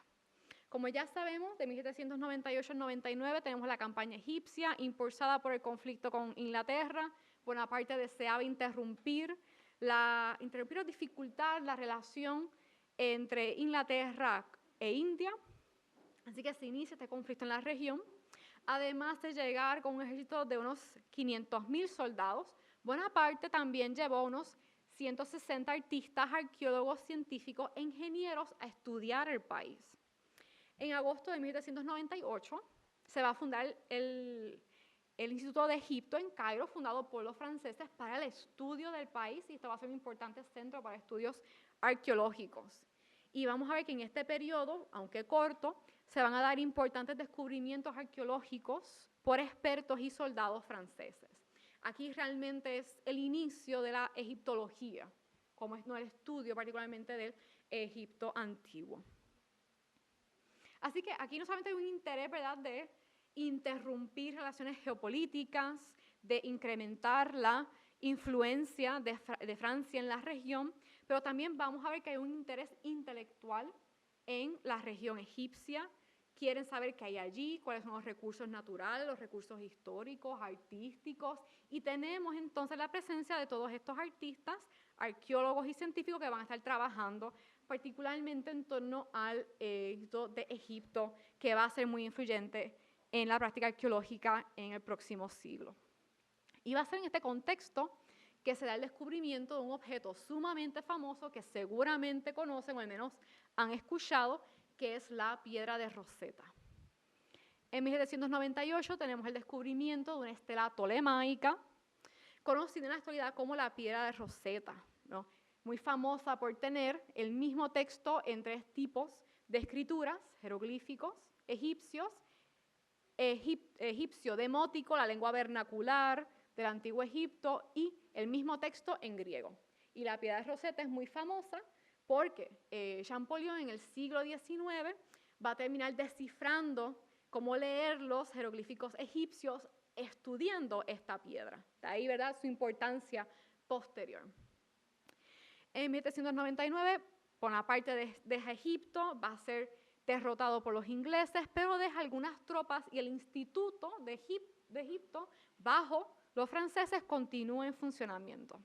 Como ya sabemos, de 1798 al 99 tenemos la campaña egipcia impulsada por el conflicto con Inglaterra. Bonaparte deseaba interrumpir o dificultar la relación entre Inglaterra e India. Así que se inicia este conflicto en la región. Además de llegar con un ejército de unos 500.000 soldados, Bonaparte también llevó unos 160 artistas, arqueólogos, científicos e ingenieros a estudiar el país. En agosto de 1798 se va a fundar el Instituto de Egipto en Cairo, fundado por los franceses para el estudio del país, y esto va a ser un importante centro para estudios arqueológicos. Y vamos a ver que en este periodo, aunque corto, se van a dar importantes descubrimientos arqueológicos por expertos y soldados franceses. Aquí realmente es el inicio de la egiptología, como es no el estudio particularmente del Egipto antiguo. Así que aquí no solamente hay un interés, ¿verdad?, de interrumpir relaciones geopolíticas, de incrementar la influencia de Francia en la región, pero también vamos a ver que hay un interés intelectual en la región egipcia. Quieren saber qué hay allí, cuáles son los recursos naturales, los recursos históricos, artísticos, y tenemos entonces la presencia de todos estos artistas, arqueólogos y científicos que van a estar trabajando particularmente en torno al Instituto de Egipto, que va a ser muy influyente en la práctica arqueológica en el próximo siglo. Y va a ser en este contexto que se da el descubrimiento de un objeto sumamente famoso que seguramente conocen o al menos han escuchado, que es la piedra de Rosetta. En 1798 tenemos el descubrimiento de una estela tolemaica, conocida en la actualidad como la piedra de Rosetta, ¿no?, muy famosa por tener el mismo texto en 3 tipos de escrituras, jeroglíficos, egipcios, egipcio demótico, la lengua vernacular del antiguo Egipto, y el mismo texto en griego. Y la piedra de Rosetta es muy famosa porque Champollion en el siglo XIX va a terminar descifrando cómo leer los jeroglíficos egipcios estudiando esta piedra. De ahí, ¿verdad?, su importancia posterior. En 1799, Bonaparte deja Egipto, va a ser derrotado por los ingleses, pero deja algunas tropas y el Instituto de Egipto, bajo los franceses, continúa en funcionamiento.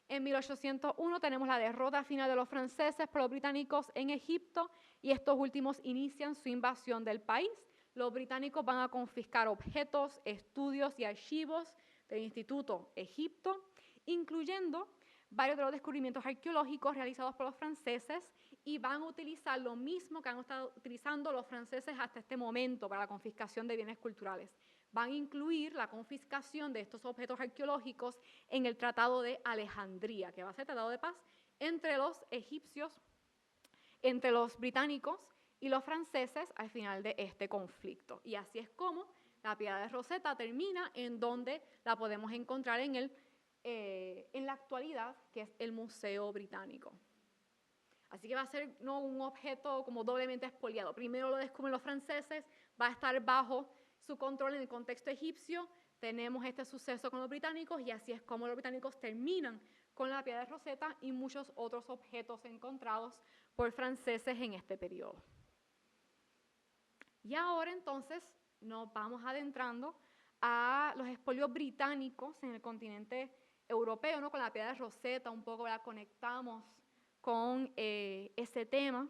En 1801 tenemos la derrota final de los franceses por los británicos en Egipto y estos últimos inician su invasión del país. Los británicos van a confiscar objetos, estudios y archivos del Instituto Egipto, incluyendo varios de los descubrimientos arqueológicos realizados por los franceses, y van a utilizar lo mismo que han estado utilizando los franceses hasta este momento para la confiscación de bienes culturales. Van a incluir la confiscación de estos objetos arqueológicos en el Tratado de Alejandría, que va a ser tratado de paz entre los egipcios, entre los británicos y los franceses al final de este conflicto. Y así es como la piedra de Rosetta termina en donde la podemos encontrar en la actualidad, que es el Museo Británico. Así que va a ser un objeto como doblemente expoliado. Primero lo descubren los franceses, va a estar bajo su control en el contexto egipcio, tenemos este suceso con los británicos y así es como los británicos terminan con la piedra de Rosetta y muchos otros objetos encontrados por franceses en este periodo. Y ahora entonces nos vamos adentrando a los expolios británicos en el continente europeo, ¿no? Con la piedra de Rosetta, un poco la conectamos con ese tema.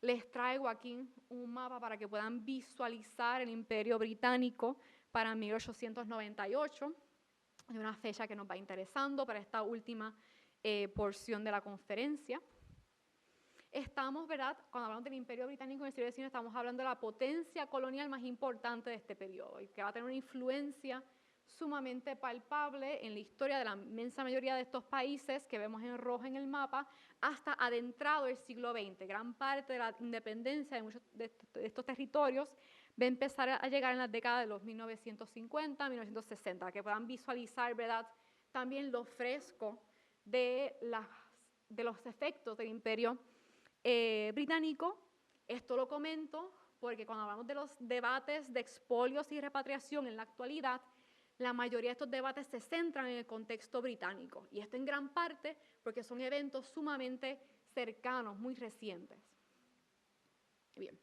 Les traigo aquí un mapa para que puedan visualizar el Imperio Británico para 1898, de una fecha que nos va interesando para esta última porción de la conferencia. Estamos, ¿verdad? Cuando hablamos del Imperio Británico en el siglo XIX, estamos hablando de la potencia colonial más importante de este periodo y que va a tener una influencia sumamente palpable en la historia de la inmensa mayoría de estos países que vemos en rojo en el mapa, hasta adentrado el siglo XX. Gran parte de la independencia de muchos de estos territorios va a empezar a llegar en las décadas de los 1950, 1960, que puedan visualizar, ¿verdad?, también lo fresco de los efectos del Imperio británico. Esto lo comento porque cuando hablamos de los debates de expolios y repatriación en la actualidad, la mayoría de estos debates se centran en el contexto británico, y esto en gran parte porque son eventos sumamente cercanos, muy recientes. Bien,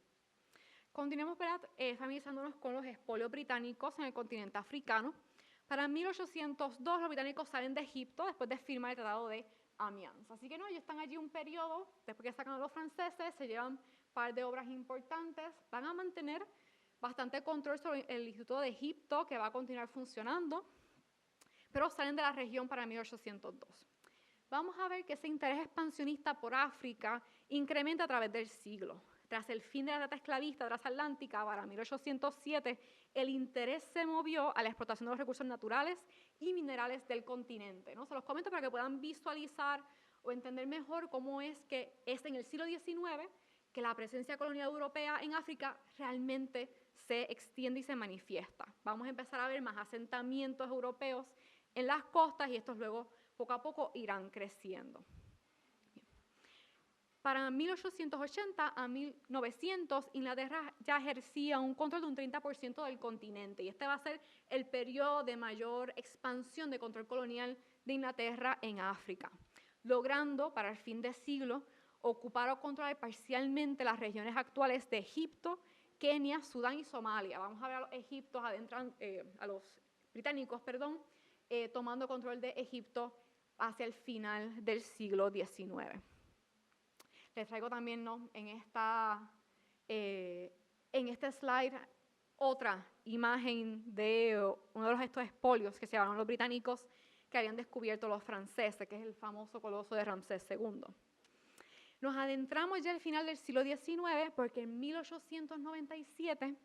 continuemos, familiarizándonos con los expolios británicos en el continente africano. Para 1802 los británicos salen de Egipto después de firmar el Tratado de Amiens. Así que no, ellos están allí un periodo, después que sacan a los franceses, se llevan un par de obras importantes, van a mantener bastante control sobre el Instituto de Egipto, que va a continuar funcionando, pero salen de la región para 1802. Vamos a ver que ese interés expansionista por África incrementa a través del siglo. Tras el fin de la trata esclavista transatlántica para 1807, el interés se movió a la explotación de los recursos naturales y minerales del continente, ¿no? Se los comento para que puedan visualizar o entender mejor cómo es que es en el siglo XIX que la presencia colonial europea en África realmente se extiende y se manifiesta. Vamos a empezar a ver más asentamientos europeos en las costas y estos luego poco a poco irán creciendo. Bien. Para 1880 a 1900, Inglaterra ya ejercía un control de un 30% del continente, y este va a ser el periodo de mayor expansión de control colonial de Inglaterra en África, logrando para el fin de siglo ocupar o controlar parcialmente las regiones actuales de Egipto, Kenia, Sudán y Somalia. Vamos a ver a los egiptos a los británicos, tomando control de Egipto hacia el final del siglo XIX. Les traigo también, ¿no?, en este slide otra imagen de uno de estos expolios que se llevaron los británicos que habían descubierto los franceses, que es el famoso coloso de Ramsés II. Nos adentramos ya al final del siglo XIX porque en 1897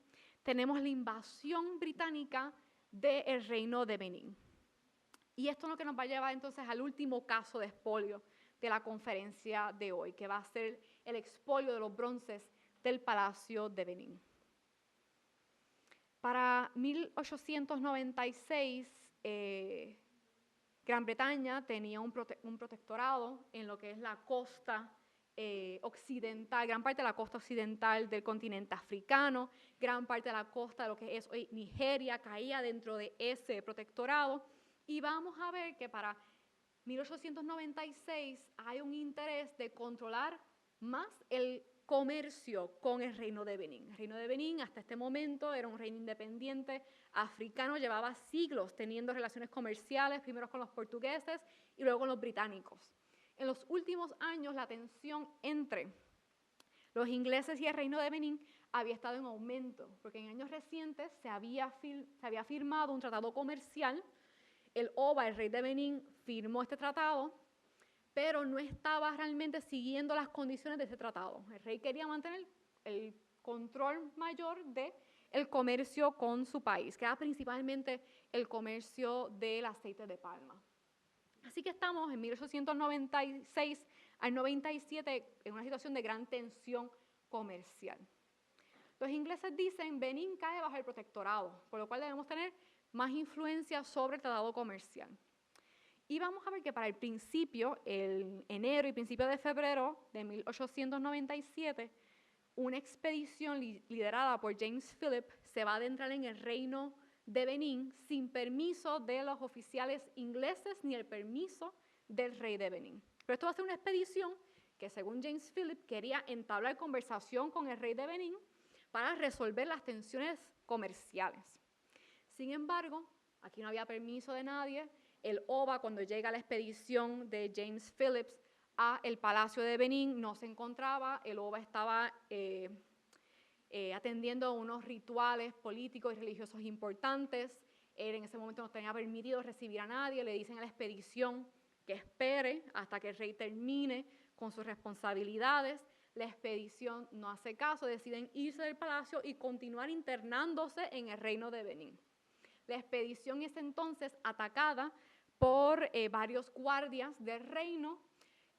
tenemos la invasión británica del Reino de Benín. Y esto es lo que nos va a llevar entonces al último caso de expolio de la conferencia de hoy, que va a ser el expolio de los bronces del Palacio de Benín. Para 1896, Gran Bretaña tenía un protectorado en lo que es la costa occidental, gran parte de la costa occidental del continente africano, gran parte de la costa de lo que es hoy Nigeria caía dentro de ese protectorado, y vamos a ver que para 1896 hay un interés de controlar más el comercio con el Reino de Benín. El Reino de Benín hasta este momento era un reino independiente africano, llevaba siglos teniendo relaciones comerciales, primero con los portugueses y luego con los británicos. En los últimos años la tensión entre los ingleses y el Reino de Benín había estado en aumento, porque en años recientes se había firmado un tratado comercial. El Oba, el rey de Benín, firmó este tratado, pero no estaba realmente siguiendo las condiciones de ese tratado. El rey quería mantener el control mayor del comercio con su país, que era principalmente el comercio del aceite de palma. Así que estamos en 1896 al 97 en una situación de gran tensión comercial. Los ingleses dicen, Benín cae bajo el protectorado, por lo cual debemos tener más influencia sobre el tratado comercial. Y vamos a ver que para el principio, el enero y principio de febrero de 1897, una expedición liderada por James Philip se va a adentrar en el Reino de Benín sin permiso de los oficiales ingleses ni el permiso del rey de Benín. Pero esto va a ser una expedición que, según James Philip, quería entablar conversación con el rey de Benín para resolver las tensiones comerciales. Sin embargo, aquí no había permiso de nadie, el OVA, cuando llega la expedición de James Phillips a el Palacio de Benín, no se encontraba, el OVA estaba atendiendo a unos rituales políticos y religiosos importantes. Él en ese momento no tenía permitido recibir a nadie, le dicen a la expedición que espere hasta que el rey termine con sus responsabilidades. La expedición no hace caso, deciden irse del palacio y continuar internándose en el reino de Benín. La expedición es entonces atacada por varios guardias del reino.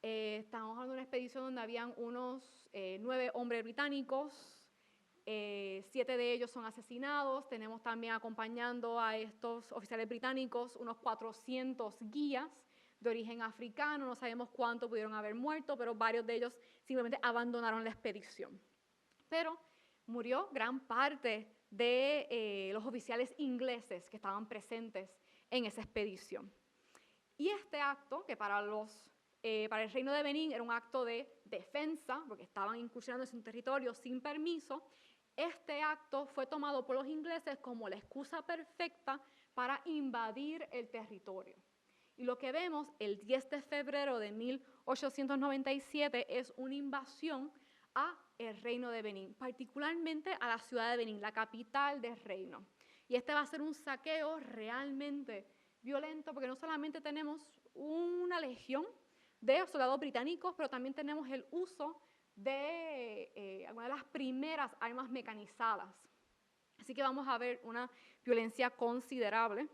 Estamos hablando de una expedición donde habían unos 9 hombres británicos, 7 de ellos son asesinados. Tenemos también acompañando a estos oficiales británicos unos 400 guías de origen africano. No sabemos cuántos pudieron haber muerto, pero varios de ellos simplemente abandonaron la expedición. Pero murió gran parte de los oficiales ingleses que estaban presentes en esa expedición. Y este acto, que para el reino de Benín era un acto de defensa, porque estaban incursionando en su territorio sin permiso, este acto fue tomado por los ingleses como la excusa perfecta para invadir el territorio. Y lo que vemos el 10 de febrero de 1897 es una invasión a el reino de Benín, particularmente a la ciudad de Benín, la capital del reino. Y este va a ser un saqueo realmente violento, porque no solamente tenemos una legión de soldados británicos, pero también tenemos el uso de algunas de las primeras armas mecanizadas. Así que vamos a ver una violencia considerable.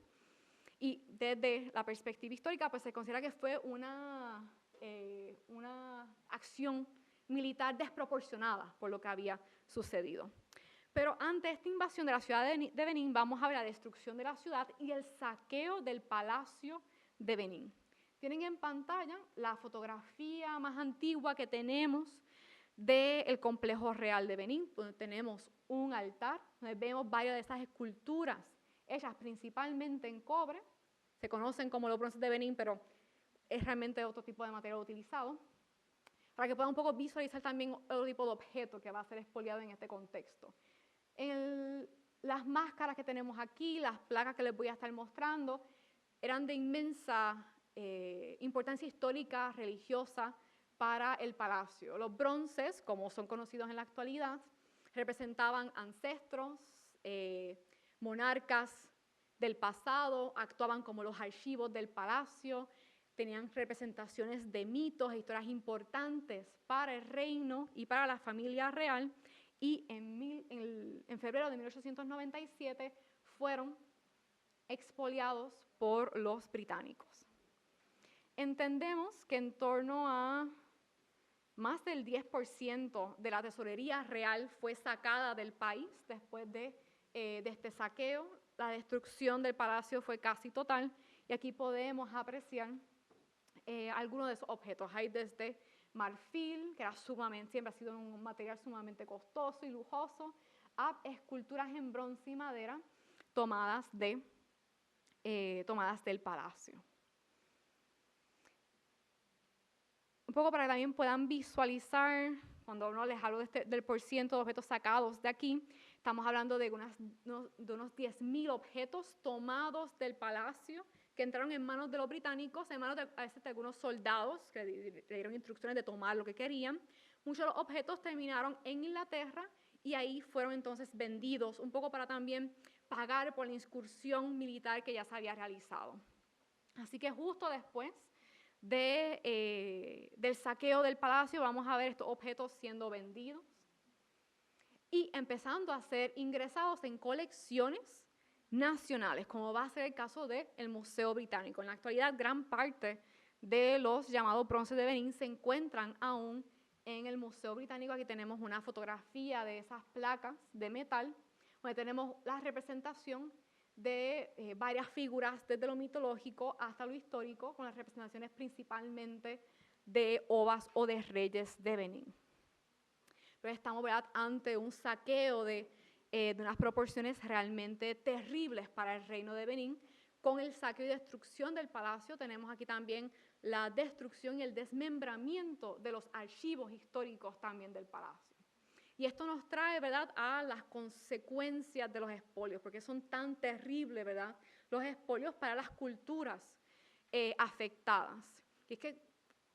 Y desde la perspectiva histórica, pues se considera que fue una acción militar desproporcionada por lo que había sucedido. Pero ante esta invasión de la ciudad de Benín, vamos a ver la destrucción de la ciudad y el saqueo del palacio de Benín. Tienen en pantalla la fotografía más antigua que tenemos del complejo real de Benín, donde tenemos un altar, donde vemos varias de esas esculturas hechas principalmente en cobre. Se conocen como los bronces de Benín, pero es realmente otro tipo de material utilizado, para que puedan un poco visualizar también otro tipo de objeto que va a ser expoliado en este contexto. Las máscaras que tenemos aquí, las placas que les voy a estar mostrando, eran de inmensa importancia histórica, religiosa, para el palacio. Los bronces, como son conocidos en la actualidad, representaban ancestros, monarcas del pasado, actuaban como los archivos del palacio, tenían representaciones de mitos e historias importantes para el reino y para la familia real, y en febrero de 1897 fueron expoliados por los británicos. Entendemos que en torno a más del 10% de la tesorería real fue sacada del país después de este saqueo. La destrucción del palacio fue casi total, y aquí podemos apreciar algunos de esos objetos. Hay desde marfil, que era siempre ha sido un material sumamente costoso y lujoso, a esculturas en bronce y madera tomadas del palacio. Un poco para que también puedan visualizar, cuando uno les hablo del porciento de objetos sacados de aquí, estamos hablando de unos 10.000 objetos tomados del palacio que entraron en manos de los británicos, en manos a veces de algunos soldados que le dieron instrucciones de tomar lo que querían. Muchos de los objetos terminaron en Inglaterra y ahí fueron entonces vendidos, un poco para también pagar por la incursión militar que ya se había realizado. Así que justo después del saqueo del palacio vamos a ver estos objetos siendo vendidos y empezando a ser ingresados en colecciones nacionales, como va a ser el caso del Museo Británico. En la actualidad, gran parte de los llamados bronces de Benín se encuentran aún en el Museo Británico. Aquí tenemos una fotografía de esas placas de metal, donde tenemos la representación de varias figuras, desde lo mitológico hasta lo histórico, con las representaciones principalmente de ovas o de reyes de Benín. Pero estamos, ¿verdad?, ante un saqueo de unas proporciones realmente terribles para el reino de Benín. Con el saqueo y destrucción del palacio tenemos aquí también la destrucción y el desmembramiento de los archivos históricos también del palacio. Y esto nos trae, ¿verdad?, a las consecuencias de los expolios, porque son tan terribles, ¿verdad?, los expolios para las culturas afectadas. Y es que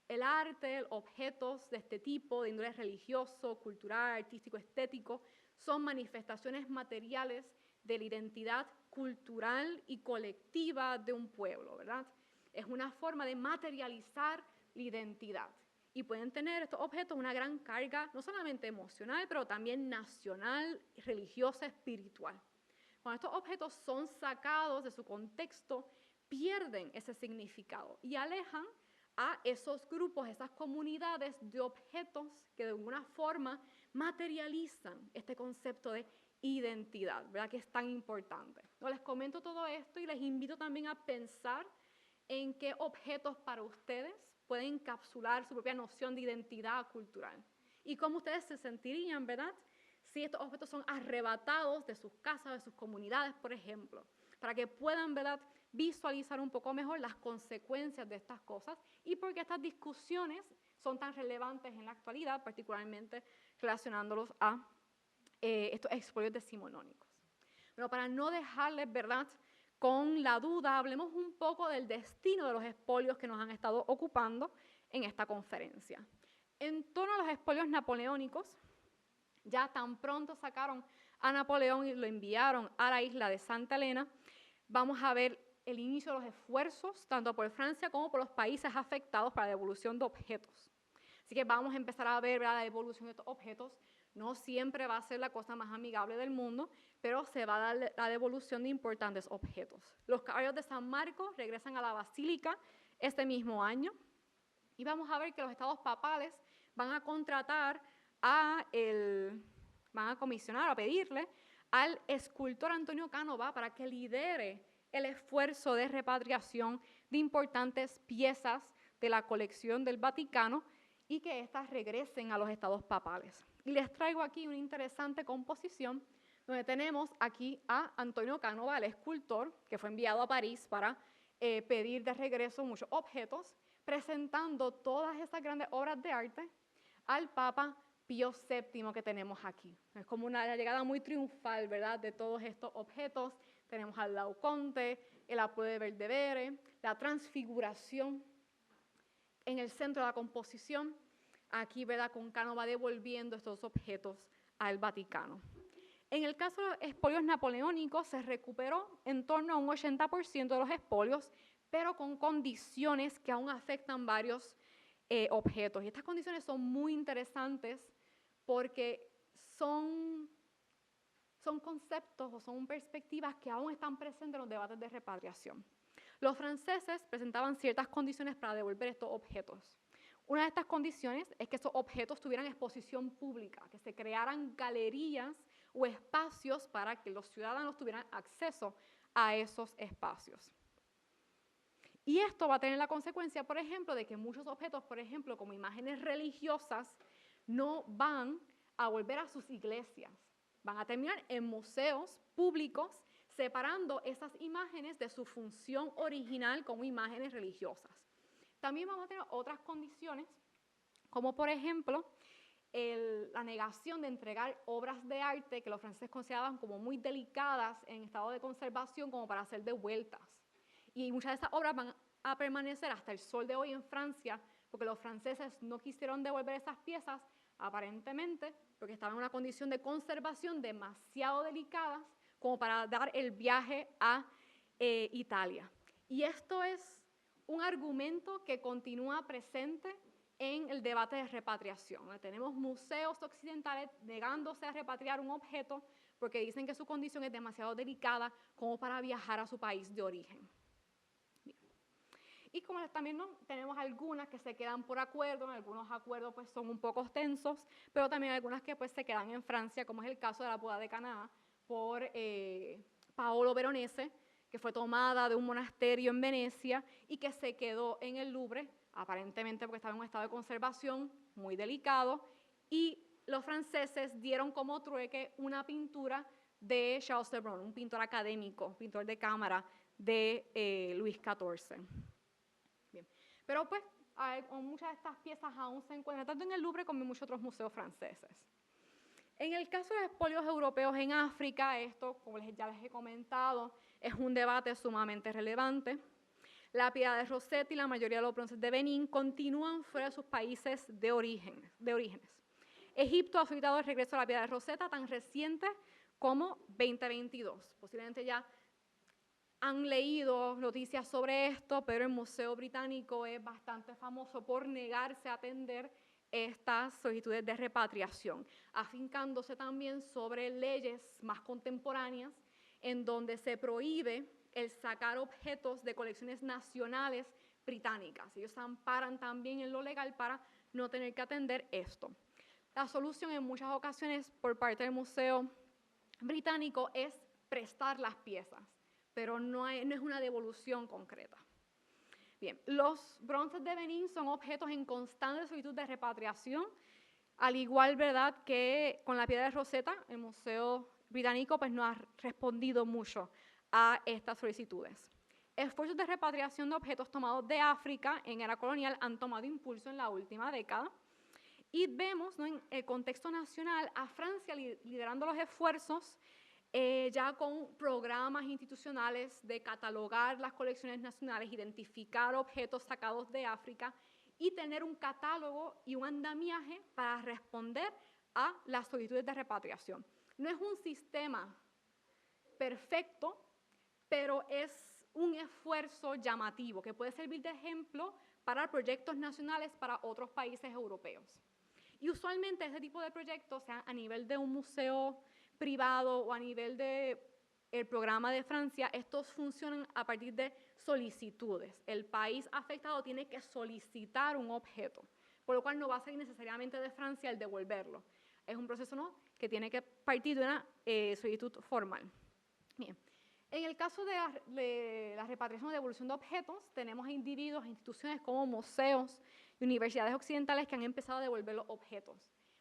el arte, objetos de este tipo, de índole religioso, cultural, artístico, estético, son manifestaciones materiales de la identidad cultural y colectiva de un pueblo, ¿verdad? Es una forma de materializar la identidad. Y pueden tener estos objetos una gran carga, no solamente emocional, pero también nacional, religiosa, espiritual. Cuando estos objetos son sacados de su contexto, pierden ese significado y alejan a esos grupos, esas comunidades de objetos que de alguna forma materializan este concepto de identidad, ¿verdad? Que es tan importante. No, les comento todo esto y les invito también a pensar en qué objetos para ustedes pueden encapsular su propia noción de identidad cultural y cómo ustedes se sentirían, ¿verdad?, si estos objetos son arrebatados de sus casas, de sus comunidades, por ejemplo, para que puedan, ¿verdad?, visualizar un poco mejor las consecuencias de estas cosas y por qué estas discusiones son tan relevantes en la actualidad, particularmente relacionándolos a estos expolios decimonónicos. Pero para no dejarles, ¿verdad?, con la duda, hablemos un poco del destino de los expolios que nos han estado ocupando en esta conferencia. En torno a los expolios napoleónicos, ya tan pronto sacaron a Napoleón y lo enviaron a la isla de Santa Elena, vamos a ver el inicio de los esfuerzos, tanto por Francia como por los países afectados para la devolución de objetos. Así que vamos a empezar a ver, ¿verdad?, la devolución de estos objetos. No siempre va a ser la cosa más amigable del mundo, pero se va a dar la devolución de importantes objetos. Los caballeros de San Marcos regresan a la Basílica este mismo año y vamos a ver que los estados papales van a contratar van a comisionar, a pedirle al escultor Antonio Canova para que lidere el esfuerzo de repatriación de importantes piezas de la colección del Vaticano y que éstas regresen a los estados papales. Y les traigo aquí una interesante composición donde tenemos aquí a Antonio Canova, el escultor, que fue enviado a París para pedir de regreso muchos objetos, presentando todas estas grandes obras de arte al Papa Pío VII que tenemos aquí. Es como una llegada muy triunfal, ¿verdad?, de todos estos objetos. Tenemos al Laoconte, el Apolo de Belvedere, la transfiguración en el centro de la composición. Aquí, ¿verdad?, con Canova devolviendo estos objetos al Vaticano. En el caso de los expolios napoleónicos, se recuperó en torno a un 80% de los expolios, pero con condiciones que aún afectan varios objetos. Y estas condiciones son muy interesantes porque son conceptos o son perspectivas que aún están presentes en los debates de repatriación. Los franceses presentaban ciertas condiciones para devolver estos objetos. Una de estas condiciones es que esos objetos tuvieran exposición pública, que se crearan galerías o espacios para que los ciudadanos tuvieran acceso a esos espacios. Y esto va a tener la consecuencia, por ejemplo, de que muchos objetos, por ejemplo, como imágenes religiosas, no van a volver a sus iglesias. Van a terminar en museos públicos, separando esas imágenes de su función original como imágenes religiosas. También vamos a tener otras condiciones, como por ejemplo, la negación de entregar obras de arte que los franceses consideraban como muy delicadas en estado de conservación como para ser devueltas. Y muchas de esas obras van a permanecer hasta el sol de hoy en Francia, porque los franceses no quisieron devolver esas piezas, aparentemente, porque estaban en una condición de conservación demasiado delicadas como para dar el viaje a Italia. Y esto es un argumento que continúa presente en el debate de repatriación. Tenemos museos occidentales negándose a repatriar un objeto porque dicen que su condición es demasiado delicada como para viajar a su país de origen. Bien. Y como también tenemos algunas que se quedan por acuerdo, algunos acuerdos pues son un poco extensos, pero también algunas que pues se quedan en Francia, como es el caso de la boda de Caná por Paolo Veronese, que fue tomada de un monasterio en Venecia y que se quedó en el Louvre, aparentemente porque estaba en un estado de conservación muy delicado, y los franceses dieron como trueque una pintura de Charles Lebrun, un pintor académico, pintor de cámara de Luis XIV. Bien. Pero pues muchas de estas piezas aún se encuentran tanto en el Louvre como en muchos otros museos franceses. En el caso de expolios europeos en África, esto, como ya les he comentado, es un debate sumamente relevante. La piedra de Rosetta y la mayoría de los bronces de Benín continúan fuera de sus países de orígenes. Egipto ha solicitado el regreso a la piedra de Rosetta tan reciente como 2022. Posiblemente ya han leído noticias sobre esto, pero el Museo Británico es bastante famoso por negarse a atender estas solicitudes de repatriación, afincándose también sobre leyes más contemporáneas en donde se prohíbe el sacar objetos de colecciones nacionales británicas. Ellos se amparan también en lo legal para no tener que atender esto. La solución en muchas ocasiones por parte del Museo Británico es prestar las piezas, pero no es una devolución concreta. Bien, los bronces de Benín son objetos en constante solicitud de repatriación, al igual, ¿verdad?, que con la piedra de Rosetta, el Museo Británico pues, no ha respondido mucho a estas solicitudes. Esfuerzos de repatriación de objetos tomados de África en era colonial han tomado impulso en la última década y vemos, ¿no?, en el contexto nacional a Francia liderando los esfuerzos ya con programas institucionales de catalogar las colecciones nacionales, identificar objetos sacados de África y tener un catálogo y un andamiaje para responder a las solicitudes de repatriación. No es un sistema perfecto, pero es un esfuerzo llamativo que puede servir de ejemplo para proyectos nacionales para otros países europeos. Y usualmente ese tipo de proyectos, o sea, a nivel de un museo privado o a nivel del programa de Francia, estos funcionan a partir de solicitudes. El país afectado tiene que solicitar un objeto, por lo cual no va a ser necesariamente de Francia el devolverlo. Es un proceso, ¿no?, que tiene que partir de una solicitud formal. Bien. En el caso de la repatriación o devolución de objetos, tenemos a individuos e instituciones como museos y universidades occidentales que han empezado a devolver los objetos.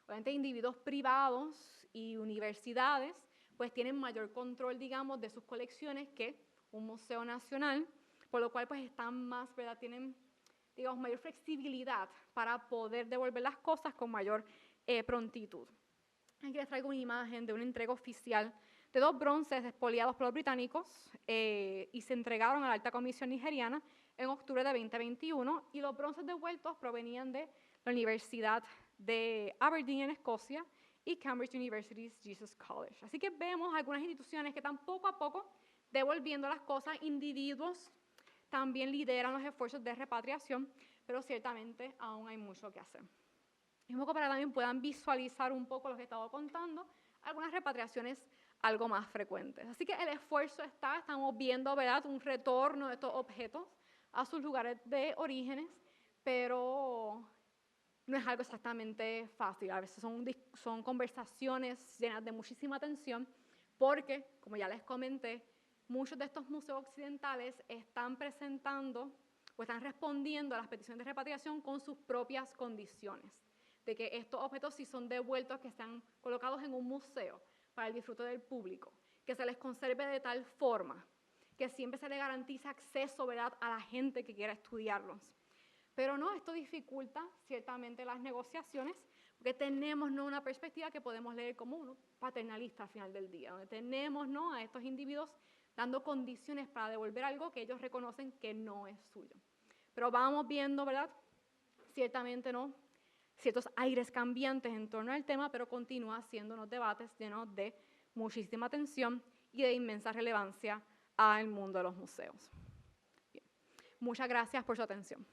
Obviamente, individuos privados y universidades pues tienen mayor control, digamos, de sus colecciones que un museo nacional, por lo cual pues están más, ¿verdad?, tienen, digamos, mayor flexibilidad para poder devolver las cosas con mayor prontitud. Aquí les traigo una imagen de una entrega oficial de 2 bronces expoliados por los británicos y se entregaron a la Alta Comisión Nigeriana en octubre de 2021 y los bronces devueltos provenían de la Universidad de Aberdeen en Escocia y Cambridge University's Jesus College. Así que vemos algunas instituciones que están poco a poco devolviendo las cosas, individuos también lideran los esfuerzos de repatriación, pero ciertamente aún hay mucho que hacer. Y un poco para que también puedan visualizar un poco lo que he estado contando, algunas repatriaciones algo más frecuentes. Así que el esfuerzo estamos viendo, ¿verdad?, un retorno de estos objetos a sus lugares de orígenes, pero no es algo exactamente fácil. A veces son conversaciones llenas de muchísima tensión porque, como ya les comenté, muchos de estos museos occidentales están presentando o están respondiendo a las peticiones de repatriación con sus propias condiciones, de que estos objetos si son devueltos, que sean colocados en un museo para el disfrute del público, que se les conserve de tal forma, que siempre se les garantice acceso, ¿verdad?, a la gente que quiera estudiarlos. Pero no, esto dificulta ciertamente las negociaciones, porque tenemos, ¿no?, una perspectiva que podemos leer como uno paternalista al final del día, donde tenemos, ¿no?, a estos individuos dando condiciones para devolver algo que ellos reconocen que no es suyo. Pero vamos viendo, ¿verdad?, ciertamente, ¿no?, ciertos aires cambiantes en torno al tema, pero continúa siendo unos debates llenos de muchísima tensión y de inmensa relevancia al mundo de los museos. Bien. Muchas gracias por su atención.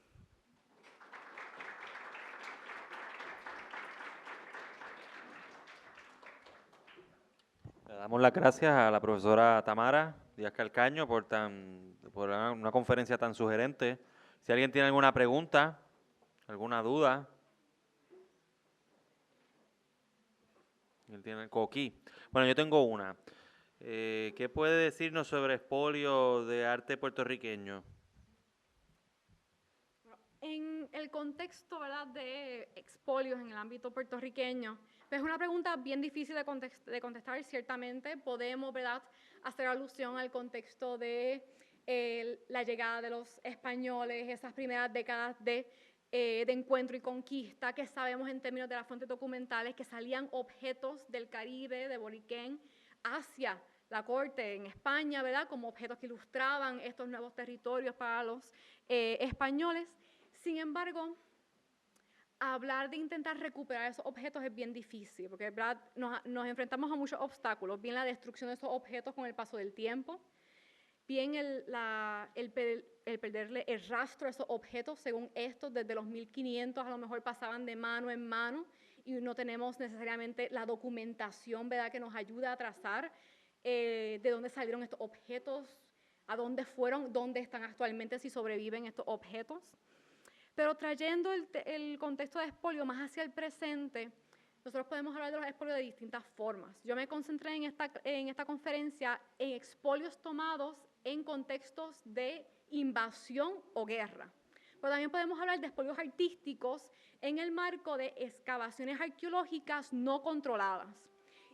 Le damos las gracias a la profesora Tamara Díaz Calcaño por una conferencia tan sugerente. Si alguien tiene alguna pregunta, alguna duda. Él tiene el coquí. Bueno, yo tengo una. ¿Qué puede decirnos sobre expolio de arte puertorriqueño? En el contexto, ¿verdad?, de expolios en el ámbito puertorriqueño, es una pregunta bien difícil de contestar, ciertamente. Podemos, ¿verdad?, hacer alusión al contexto de la llegada de los españoles, esas primeras décadas de encuentro y conquista, que sabemos en términos de las fuentes documentales que salían objetos del Caribe, de Boriquén, hacia la corte en España, ¿verdad? Como objetos que ilustraban estos nuevos territorios para los españoles. Sin embargo, hablar de intentar recuperar esos objetos es bien difícil, porque ¿verdad? Nos enfrentamos a muchos obstáculos, bien la destrucción de esos objetos con el paso del tiempo, bien el perderle el rastro a esos objetos, según estos, desde los 1500 a lo mejor pasaban de mano en mano y no tenemos necesariamente la documentación, ¿verdad?, que nos ayuda a trazar de dónde salieron estos objetos, a dónde fueron, dónde están actualmente, si sobreviven estos objetos. Pero trayendo el contexto de expolio más hacia el presente, nosotros podemos hablar de los expolios de distintas formas. Yo me concentré en esta conferencia en expolios tomados en contextos de invasión o guerra. Pero también podemos hablar de expolios artísticos en el marco de excavaciones arqueológicas no controladas.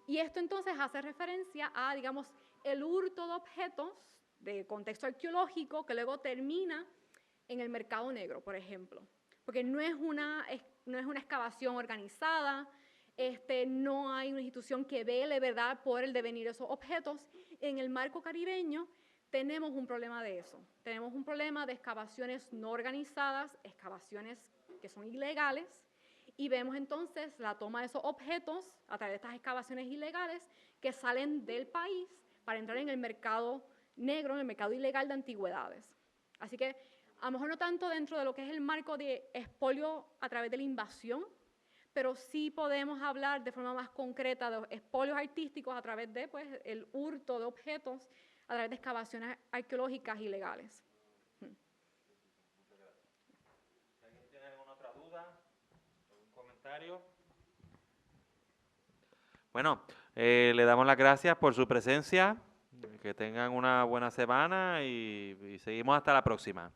Y esto entonces hace referencia a, digamos, el hurto de objetos de contexto arqueológico que luego termina en el mercado negro, por ejemplo. Porque no es una excavación organizada, no hay una institución que vele, ¿verdad?, por el devenir de esos objetos. En el marco caribeño tenemos un problema de eso. Tenemos un problema de excavaciones no organizadas, excavaciones que son ilegales, y vemos entonces la toma de esos objetos a través de estas excavaciones ilegales que salen del país para entrar en el mercado negro, en el mercado ilegal de antigüedades. Así que a lo mejor no tanto dentro de lo que es el marco de expolio a través de la invasión, pero sí podemos hablar de forma más concreta de expolios artísticos a través de pues, el hurto de objetos a través de excavaciones arqueológicas ilegales. Muchas gracias. ¿Alguien tiene alguna otra duda? ¿Algún comentario? Bueno, le damos las gracias por su presencia. Que tengan una buena semana y seguimos hasta la próxima.